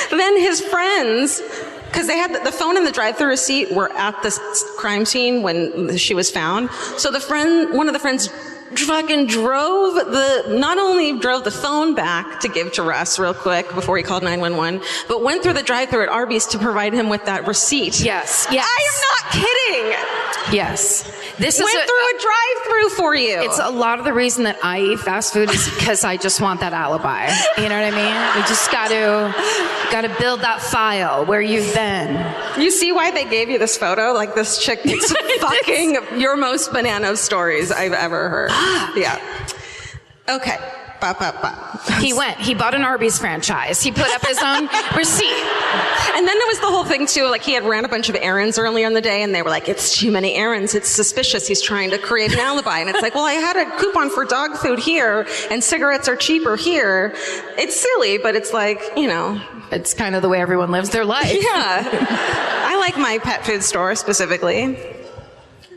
his friends, because they had the phone and the drive-thru receipt were at the crime scene when she was found. So one of the friends fucking not only drove the phone back to give to Russ real quick before he called 911, but went through the drive-thru at Arby's to provide him with that receipt. Yes. I am not kidding. Yes. This went through a drive-thru for you. It's a lot of the reason that I eat fast food is because I just want that alibi. You know what I mean? We just got to build that file where you've been. You see why they gave you this photo? Like this chick, it's fucking your most banana stories I've ever heard. Yeah. Okay. He bought an Arby's franchise. He put up his own receipt. And then there was the whole thing too, like he had ran a bunch of errands earlier in the day and they were like, it's too many errands. It's suspicious. He's trying to create an alibi. And it's like, well, I had a coupon for dog food here and cigarettes are cheaper here. It's silly, but it's like, it's kind of the way everyone lives their life. Yeah. I like my pet food store specifically.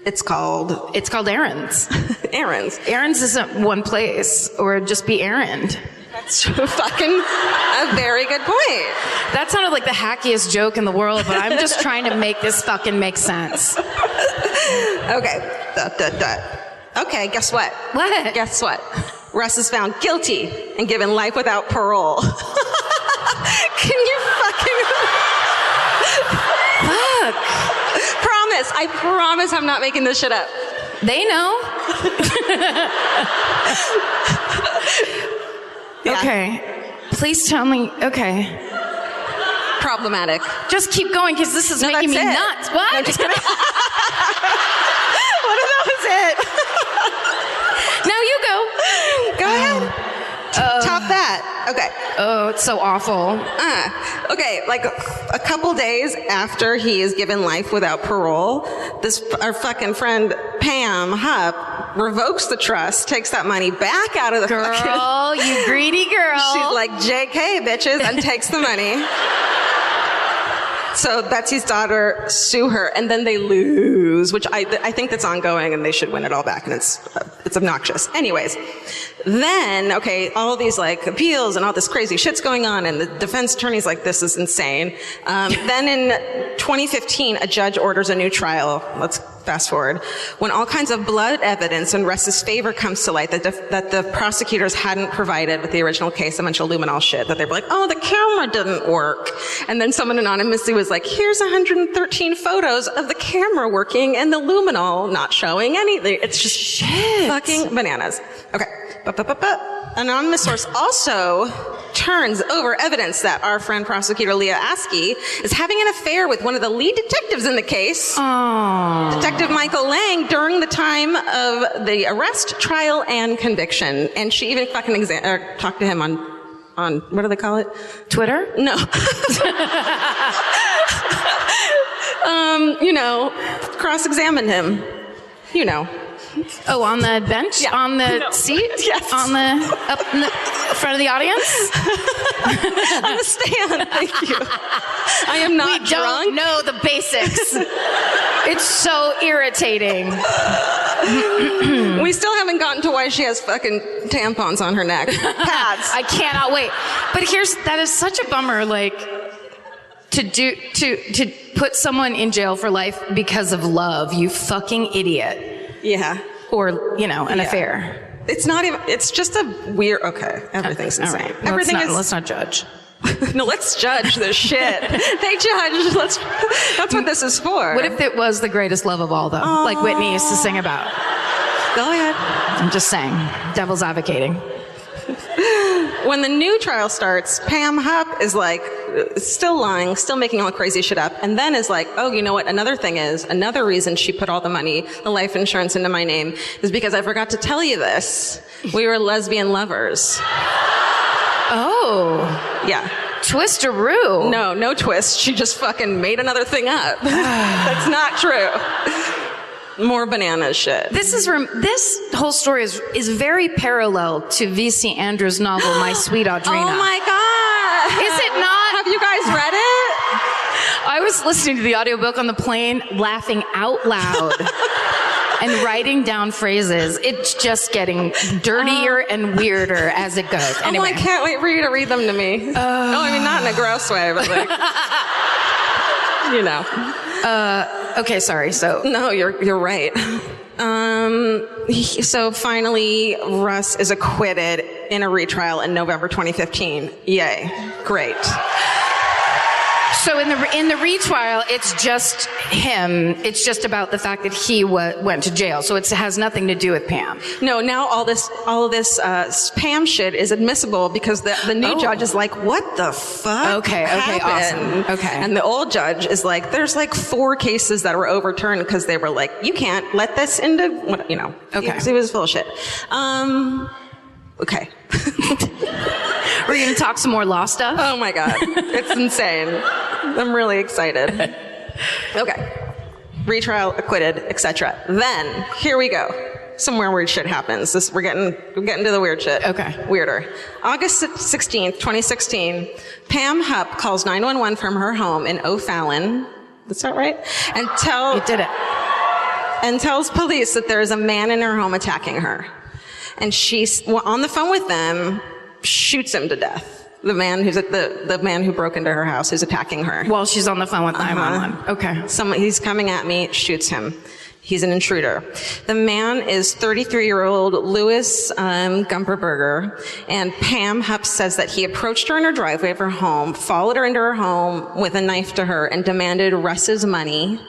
It's called errands. Errands. Errands isn't one place, or just be errand. That's fucking a very good point. That sounded like the hackiest joke in the world, but I'm just trying to make this fucking make sense. Okay. Okay, guess what? What? Guess what? Russ is found guilty and given life without parole. Can you fucking... Fuck. I promise I'm not making this shit up. They know. Yeah. Okay. Please tell me. Okay. Problematic. Just keep going because this is making me nuts. What? No, just kidding. What if that was it? No, you go. Go ahead. Top that. Okay. Oh, it's so awful. Okay, like a couple days after he is given life without parole, our fucking friend Pam Hupp revokes the trust, takes that money back out of the girl, you greedy girl. She's like, JK, bitches, and takes the money. So Betsy's daughter sue her, and then they lose, which I think that's ongoing, and they should win it all back, and it's obnoxious. Anyways, then, okay, all of these like appeals and all this crazy shit's going on, and the defense attorney's like, this is insane. Then in 2015, a judge orders a new trial. Let's fast forward. When all kinds of blood evidence in Russ's favor comes to light that the prosecutors hadn't provided with the original case, a bunch of luminol shit, that they were like, oh, the camera didn't work. And then someone anonymously was like, here's 113 photos of the camera working and the luminol not showing anything. It's just fucking bananas. Okay. An anonymous source also turns over evidence that our friend prosecutor Leah Askey is having an affair with one of the lead detectives in the case, Detective Michael Lang, during the time of the arrest, trial, and conviction. And she even fucking talked to him on what do they call it? Twitter? No. Cross-examined him. Oh, on the bench? Yeah. On the seat? Yes. Up in the front of the audience? On the stand, thank you. I am not We drunk. don't know the basics. It's so irritating. We still haven't gotten to why she has fucking tampons on her neck. Pads. I cannot wait. But that is such a bummer, to put someone in jail for life because of love, you fucking idiot. Yeah. Or, an affair. It's not even, it's just a weird, okay, everything's insane. All right. Everything Let's not judge. No, let's judge this shit. They judge. That's what this is for. What if it was the greatest love of all, though? Like Whitney used to sing about. Go ahead. I'm just saying. Devil's advocating. When the new trial starts, Pam Hupp is still lying, still making all crazy shit up, and then is like, oh, you know what? Another reason she put all the life insurance into my name is because I forgot to tell you this. We were lesbian lovers. Oh. Yeah. Twisteroo. No twist. She just fucking made another thing up. That's not true. More banana shit. This whole story is very parallel to V.C. Andrews' novel, My Sweet Audrina. Oh my God. Is it not? Have you guys read it? I was listening to the audiobook on the plane, laughing out loud and writing down phrases. It's just getting dirtier and weirder as it goes. Anyway. Oh, I can't wait for you to read them to me. I mean, not in a gross way, but Okay, sorry. So no, you're right. So finally, Russ is acquitted in a retrial in November 2015. Yay! Great. So in the retrial, it's just him. It's just about the fact that he went to jail. So it has nothing to do with Pam. No, now all this Pam shit is admissible because the new judge is like, what the fuck? Okay, happened? awesome. Okay. And the old judge is like, there's 4 cases that were overturned because they were like, you can't let this into Okay. He was full of shit. Okay. We're going to talk some more law stuff? Oh my God. It's insane. I'm really excited. Okay. Retrial, acquitted, etc. Then, here we go. Some more weird shit happens. We're getting to the weird shit. Okay. Weirder. August 16th, 2016, Pam Hupp calls 911 from her home in O'Fallon. That's not right? You did it. And tells police that there is a man in her home attacking her. And she's on the phone with them, shoots him to death. The man who broke into her house who's attacking her. While she's on the phone with 911. Okay. He's coming at me, shoots him. He's an intruder. The man is 33-year-old Louis Gumperberger, and Pam Hupp says that he approached her in her driveway of her home, followed her into her home with a knife to her, and demanded Russ's money.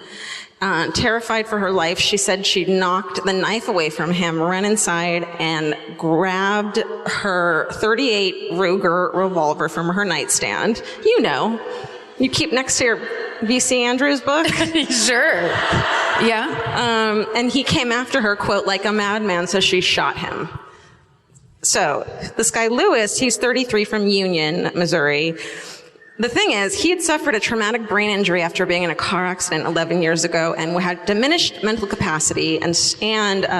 Terrified for her life, she said she knocked the knife away from him, ran inside, and grabbed her .38 Ruger revolver from her nightstand. You keep next to your V.C. Andrews book. Sure. Yeah. And he came after her, quote, like a madman, so she shot him. So this guy Louis, he's 33 from Union, Missouri. The thing is, he had suffered a traumatic brain injury after being in a car accident 11 years ago and had diminished mental capacity and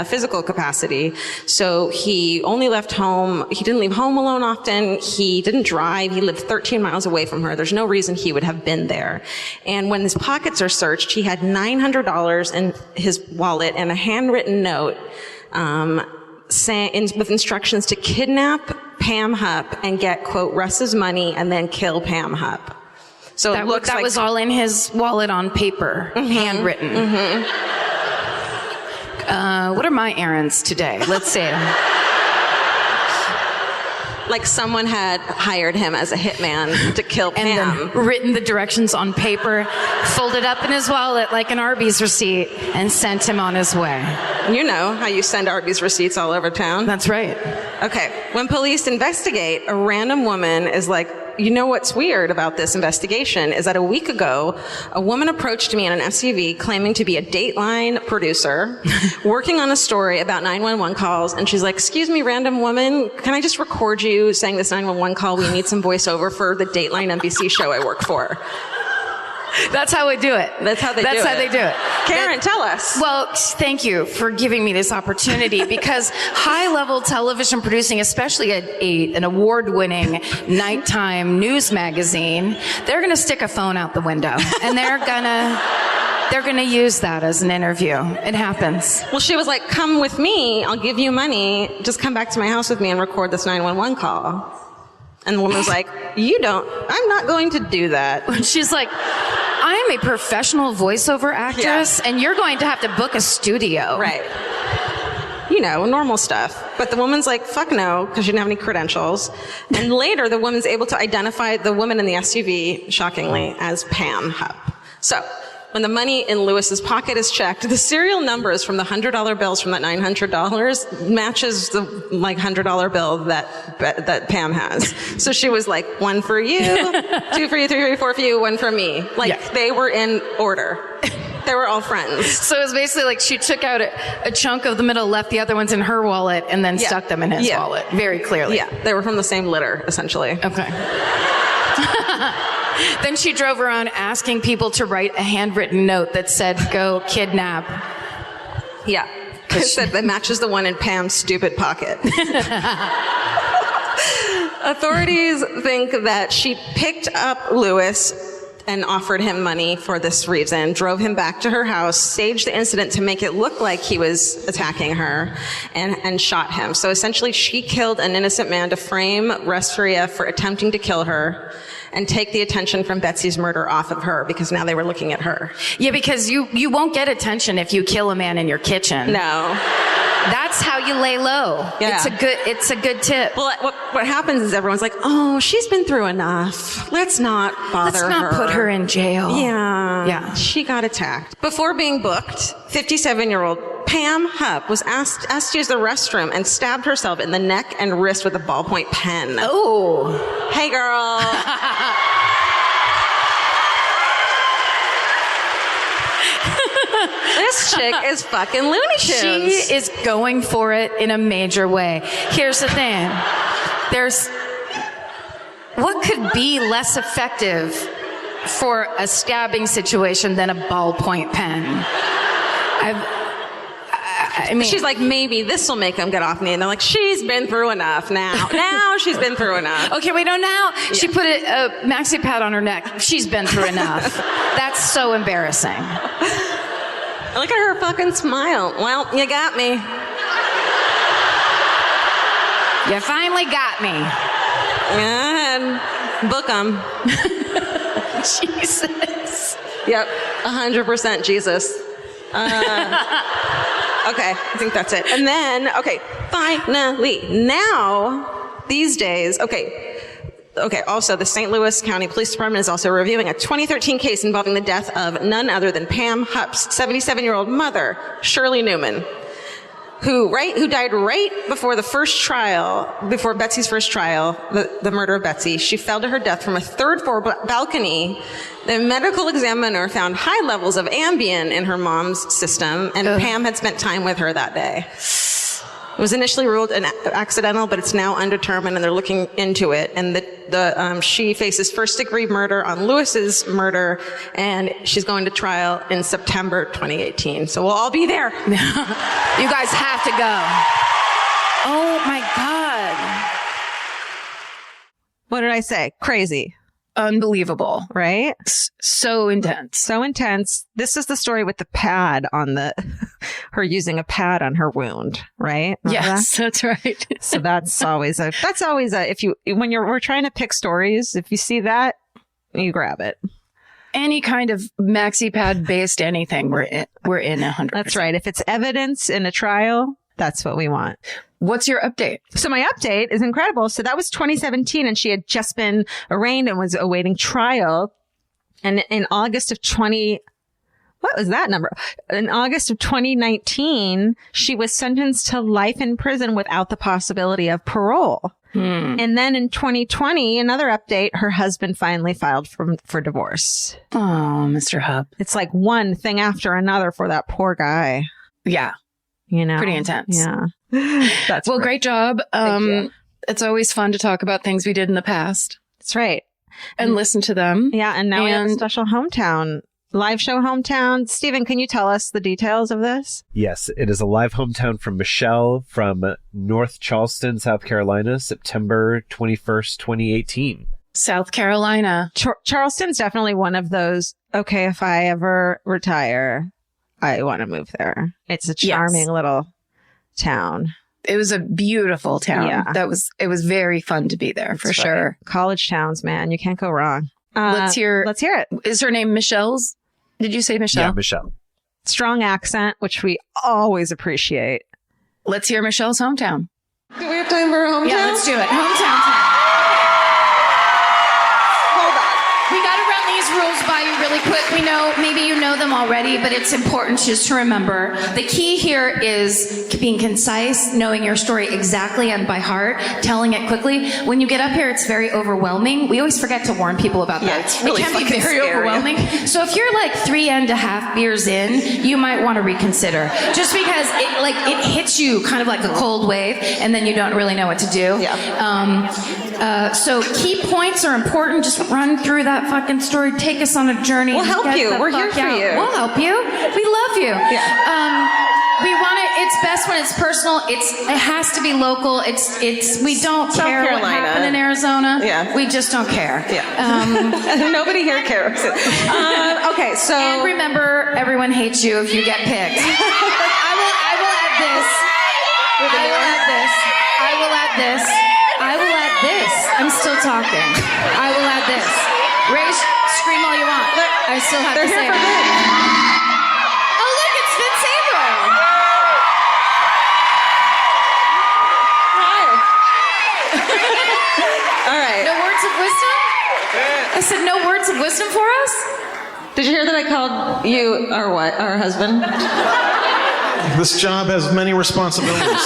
physical capacity. So he only left home. He didn't leave home alone often. He didn't drive. He lived 13 miles away from her. There's no reason he would have been there. And when his pockets are searched, he had $900 in his wallet and a handwritten note with instructions to kidnap Pam Hupp and get, quote, Russ's money and then kill Pam Hupp. So that was all in his wallet on paper, handwritten. Mm-hmm. What are my errands today? Let's see. Like someone had hired him as a hitman to kill Pam. And then written the directions on paper, folded up in his wallet like an Arby's receipt, and sent him on his way. You know how you send Arby's receipts all over town. That's right. Okay. When police investigate, a random woman is like, you know what's weird about this investigation is that a week ago, a woman approached me in an SUV claiming to be a Dateline producer working on a story about 911 calls. And she's like, excuse me, random woman, can I just record you saying this 911 call? We need some voiceover for the Dateline NBC show I work for. That's how we do it. That's how they do it. Karen, tell us. Well, thank you for giving me this opportunity because high-level television producing, especially an award-winning nighttime news magazine, they're going to stick a phone out the window and they're going to use that as an interview. It happens. Well, she was like, come with me. I'll give you money. Just come back to my house with me and record this 911 call. And the woman was like, I'm not going to do that. She's like, I am a professional voiceover actress, and you're going to have to book a studio. Right. You know, normal stuff. But the woman's like, fuck no, because she didn't have any credentials. And later, the woman's able to identify the woman in the SUV, shockingly, as Pam Hupp. So, when the money in Lewis's pocket is checked, the serial numbers from the $100 bills from that $900 matches the $100 bill that Pam has. So she was like, 1 for you, 2 for you, 3 for you, 4 for you, 1 for me. They were in order. They were all friends. So it was basically like she took out a chunk of the middle, left the other ones in her wallet, and then stuck them in his wallet. Very clearly. Yeah, they were from the same litter, essentially. Okay. Then she drove around asking people to write a handwritten note that said, go kidnap. Yeah. Because that matches the one in Pam's stupid pocket. Authorities think that she picked up Lewis and offered him money for this reason, drove him back to her house, staged the incident to make it look like he was attacking her, and shot him. So essentially, she killed an innocent man to frame Russ Faria for attempting to kill her and take the attention from Betsy's murder off of her, because now they were looking at her. Yeah, because you won't get attention if you kill a man in your kitchen. No. That's how you lay low. Yeah. It's a good tip. Well, what happens is everyone's like, oh, she's been through enough. Let's not bother her. Let's not put her in jail. Yeah. She got attacked. Before being booked, 57-year-old Pam Hupp was asked to use the restroom and stabbed herself in the neck and wrist with a ballpoint pen. Oh. Hey, girl. This chick is fucking Looney Tunes. She is going for it in a major way. Here's the thing. What could be less effective for a stabbing situation than a ballpoint pen? I mean, she's like, maybe this will make them get off me. And they're like, she's been through enough now. Now she's been through enough. Okay, we don't now. Yeah. She put a maxi pad on her neck. She's been through enough. That's so embarrassing. Look at her fucking smile. Well, you got me. You finally got me. Go ahead. Book 'em. Jesus. Yep. 100% Jesus. Okay, I think that's it. And then, okay, finally, now, these days, okay, also the St. Louis County Police Department is also reviewing a 2013 case involving the death of none other than Pam Hupp's 77-year-old mother, Shirley Newman, who died right before the first trial, before Betsy's first trial, the murder of Betsy. She fell to her death from a third-floor balcony. The medical examiner found high levels of Ambien in her mom's system, and Pam had spent time with her that day. It was initially ruled an accidental, but it's now undetermined, and they're looking into it. And she faces first-degree murder on Lewis's murder, and she's going to trial in September 2018. So we'll all be there. You guys have to go. Oh my God. What did I say? Crazy. Unbelievable. Right? So intense. So intense. This is the story with the pad on her using a pad on her wound, right? Remember yes, that's right. So that's always a, when we're trying to pick stories, if you see that, you grab it. Any kind of maxi pad based anything, we're in 100%. That's right. If it's evidence in a trial, that's what we want. What's your update? So my update is incredible. So that was 2017, and she had just been arraigned and was awaiting trial. And in August of what was that number? In August of 2019, she was sentenced to life in prison without the possibility of parole. And then in 2020, another update, her husband finally filed for divorce. Oh, Mr. Hub. It's like one thing after another for that poor guy. Yeah. You know? Pretty intense. Yeah. That's well, great job. Thank you. It's always fun to talk about things we did in the past. That's right. And listen to them. Yeah. And now we have a special hometown. Live show hometown. Stephen, can you tell us the details of this? Yes, it is a live hometown from Michelle from North Charleston, South Carolina, September 21st, 2018. South Carolina. Charleston's definitely one of those, okay, if I ever retire, I want to move there. It's a charming little town. It was a beautiful town. Yeah. It was very fun to be there for sure. College towns, man. You can't go wrong. Let's hear it. Is her name Michelle's? Did you say Michelle? Yeah, Michelle. Strong accent, which we always appreciate. Let's hear Michelle's hometown. Do we have time for a hometown? Yeah, let's do it. Hometown time. Hold on. We got to run these rules by you really quick. We know, maybe you know them already, but it's important just to remember. The key here is being concise, knowing your story exactly and by heart, telling it quickly. When you get up here, it's very overwhelming. We always forget to warn people about that. It's really it can be fucking very scary. overwhelming. So if you're like 3.5 beers in, you might want to reconsider. Just because it hits you kind of like a cold wave, and then you don't really know what to do. Yeah. So key points are important. Just run through that fucking story. Take us on a journey. We'll help Get you. the We're here fuck for out. you. We'll help you. We love you. Yeah. We want it. It's best when it's personal. It has to be local. We don't South care what Carolina. happened in Arizona. Yeah. We just don't care. Yeah. Nobody here cares. Okay, so. And remember, everyone hates you if you get picked. I will add this. I'm still talking. I will add this. Scream all you want. I still have to say They're here for it. good. Oh, look, it's Vince Abel. Hi. All right. No words of wisdom? I said no words of wisdom for us? Did you hear that I called you our husband? This job has many responsibilities.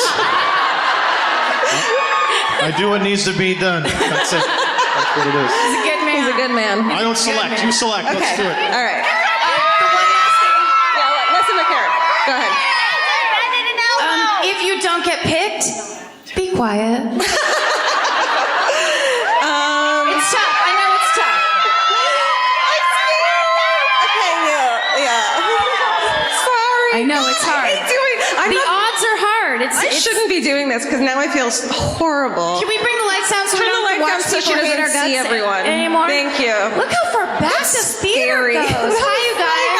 I do what needs to be done. That's it. That's what it is. He's a good man. He's a good man. I don't select. You select. Okay. Let's do it. All right. The one last thing. Yeah, listen to Karen. Go ahead. If you don't get picked, be quiet. It's tough. I know it's tough. Okay, yeah. Sorry. I know it's hard. The odds are hard. I shouldn't be doing this because now I feel horrible. Can we bring the lights down so we Turn don't the have to lights watch down so she people hate our doesn't see guts everyone. anymore? Thank you. Look how far back this theater scary. goes. Hi, you guys.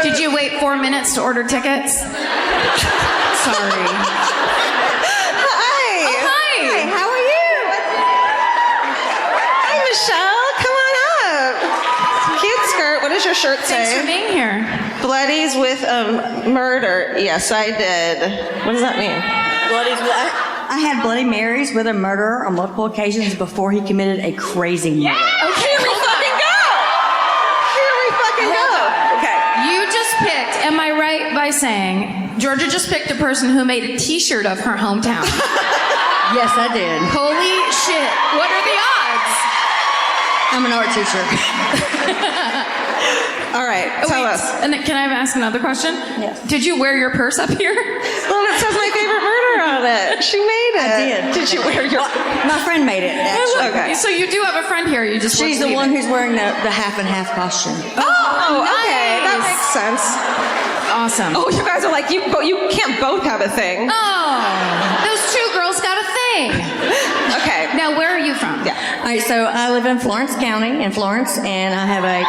Did you wait 4 minutes to order tickets? Sorry. Hi. Oh, hi. Hi, how are you? Hi, Michelle. Come on up. Cute skirt. What does your shirt Thanks for say? being here. Bloodies with murder. Yes, I did. What does that mean? I had Bloody Marys with a murderer on multiple occasions before he committed a crazy murder. Okay, here we fucking go. Here we fucking go. Okay. You just picked, am I right by saying, Georgia just picked a person who made a t-shirt of her hometown. Yes, I did. Holy shit. What are the odds? I'm an art teacher. All right, tell us. And then, can I ask another question? Yes. Did you wear your purse up here? Well, it says my favorite murder on it. She made it. I did. Did you wear your... My friend made it, actually. Okay. So you do have a friend here. You just She's the one who's wearing the half and half costume. Oh, okay. That nice. makes sense. Awesome. Oh, you guys are like, you can't both have a thing. Oh, those two girls got a thing. Okay. Now, where are you from? Yeah. All right, so I live in Florence County, in Florence, and I have a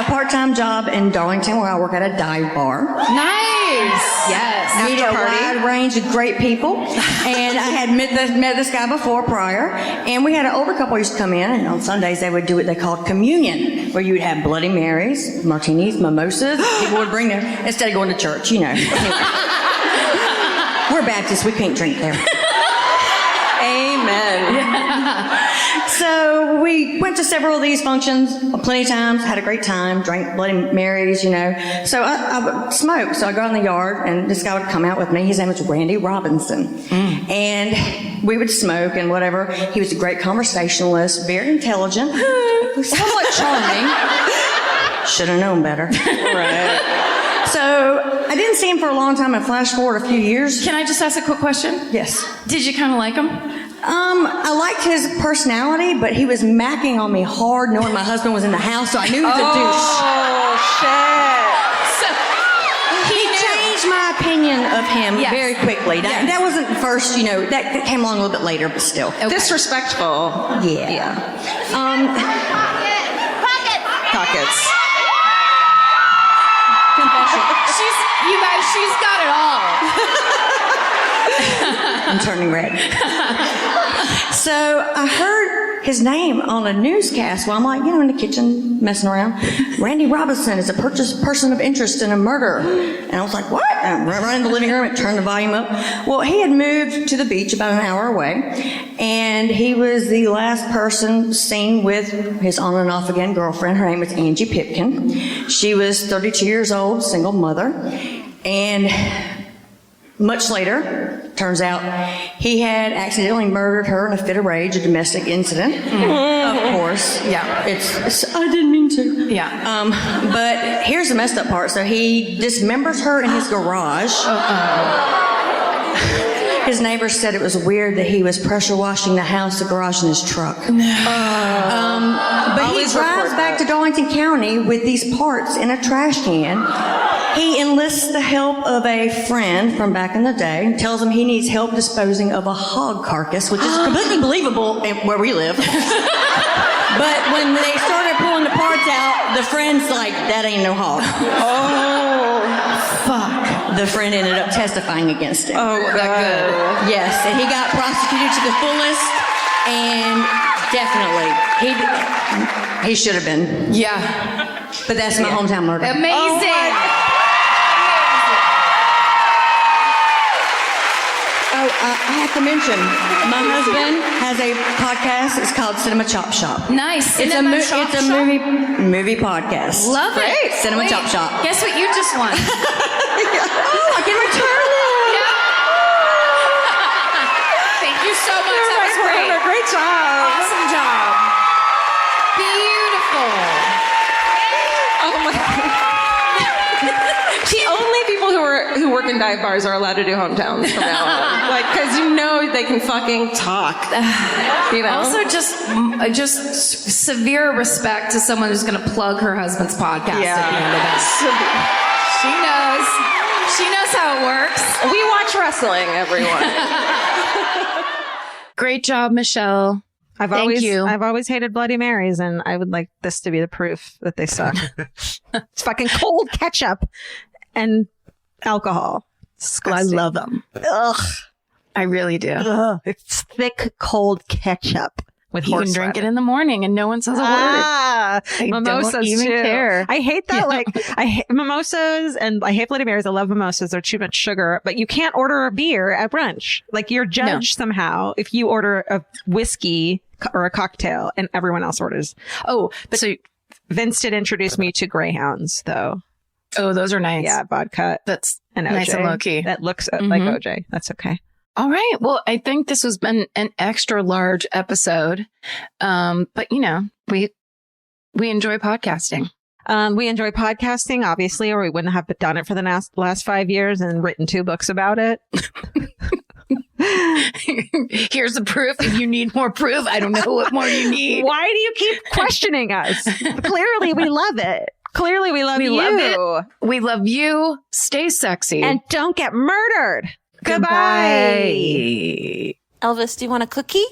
part-time job in Darlington where I work at a dive bar. Nice. Yes. Meet a wide range of great people. And I had met this guy before prior. And we had an older couple used to come in, and on Sundays they would do what they called communion, where you would have Bloody Marys, martinis, mimosas. People would bring them instead of going to church, you know. Anyway. We're Baptists, we can't drink there. Amen. So we went to several of these functions plenty of times, had a great time, drank Bloody Marys, you know. So I would smoke. So I go out in the yard, and this guy would come out with me. His name was Randy Robinson. And we would smoke and whatever. He was a great conversationalist, very intelligent, somewhat charming. Should have known better. Right. So I didn't see him for a long time, and flash forward a few years. Can I just ask a quick question? Yes. Did you kind of like him? I liked his personality, but he was macking on me hard, knowing my husband was in the house, so I knew he was a douche. Oh, shit. So He changed my opinion of him very quickly. That wasn't the first, you know, that came along a little bit later, but still. Okay. Disrespectful. Yeah. Pockets. You guys, she's got it all. I'm turning red. So I heard his name on a newscast while I'm like, you know, in the kitchen messing around. Randy Robinson is a person of interest in a murder. And I was like, what? And I ran in the living room and turned the volume up. Well, he had moved to the beach about an hour away. And he was the last person seen with his on and off again girlfriend. Her name was Angie Pipkin. She was 32 years old, single mother. And much later, turns out he had accidentally murdered her in a fit of rage, a domestic incident. Of course. Yeah. It's I didn't mean to. Yeah. But here's the messed up part. So he dismembers her in his garage. His neighbors said it was weird that he was pressure washing the house, the garage, and his truck. But he drives back to Darlington County with these parts in a trash can. He enlists the help of a friend from back in the day and tells him he needs help disposing of a hog carcass, which is completely believable where we live. But when they started pulling the parts out, the friend's like, that ain't no hog. Oh, fuck. The friend ended up testifying against him. Oh, that good. Yes, and he got prosecuted to the fullest, and definitely, he should have been. Yeah. But that's my hometown murder. Amazing. I have to mention, my husband has a podcast. It's called Cinema Chop Shop. Nice. It's a movie podcast. Love it. Great. Cinema Chop Shop. Guess what you just won? Oh, I can return it. Yeah. Thank you so much. That was great. Great job. Awesome job. Beautiful. Oh my God. Only people who work in dive bars are allowed to do hometowns from now on. Like, because you know they can fucking talk. You know? Also, just severe respect to someone who's going to plug her husband's podcast at the end of this. She knows how it works. We watch wrestling, everyone. Great job, Michelle. Thank you. I've always hated Bloody Marys, and I would like this to be the proof that they suck. It's fucking cold ketchup and alcohol. Disgusting. I love them. Ugh. I really do. Ugh. It's thick, cold ketchup with You horse can drink leather. it in the morning and no one says a word. I mimosas don't even too. care. I hate that. Like, I hate mimosas and I hate Bloody Marys. I love mimosas. They're too much sugar, but you can't order a beer at brunch. Like, you're judged somehow if you order a whiskey or a cocktail and everyone else orders. Oh, but so Vince did introduce me to Greyhounds, though. Oh, those are nice. Yeah, vodka. That's and OJ. nice and low key. That looks like OJ. That's okay. All right. Well, I think this has been an extra large episode. But you know, we enjoy podcasting. We enjoy podcasting, obviously, or we wouldn't have done it for the last 5 years and written 2 books about it. Here's the proof. If you need more proof, I don't know what more you need. Why do you keep questioning us? Clearly, we love it. Clearly, we love you. Love it. We love you. Stay sexy. And don't get murdered. Goodbye. Goodbye. Elvis, do you want a cookie?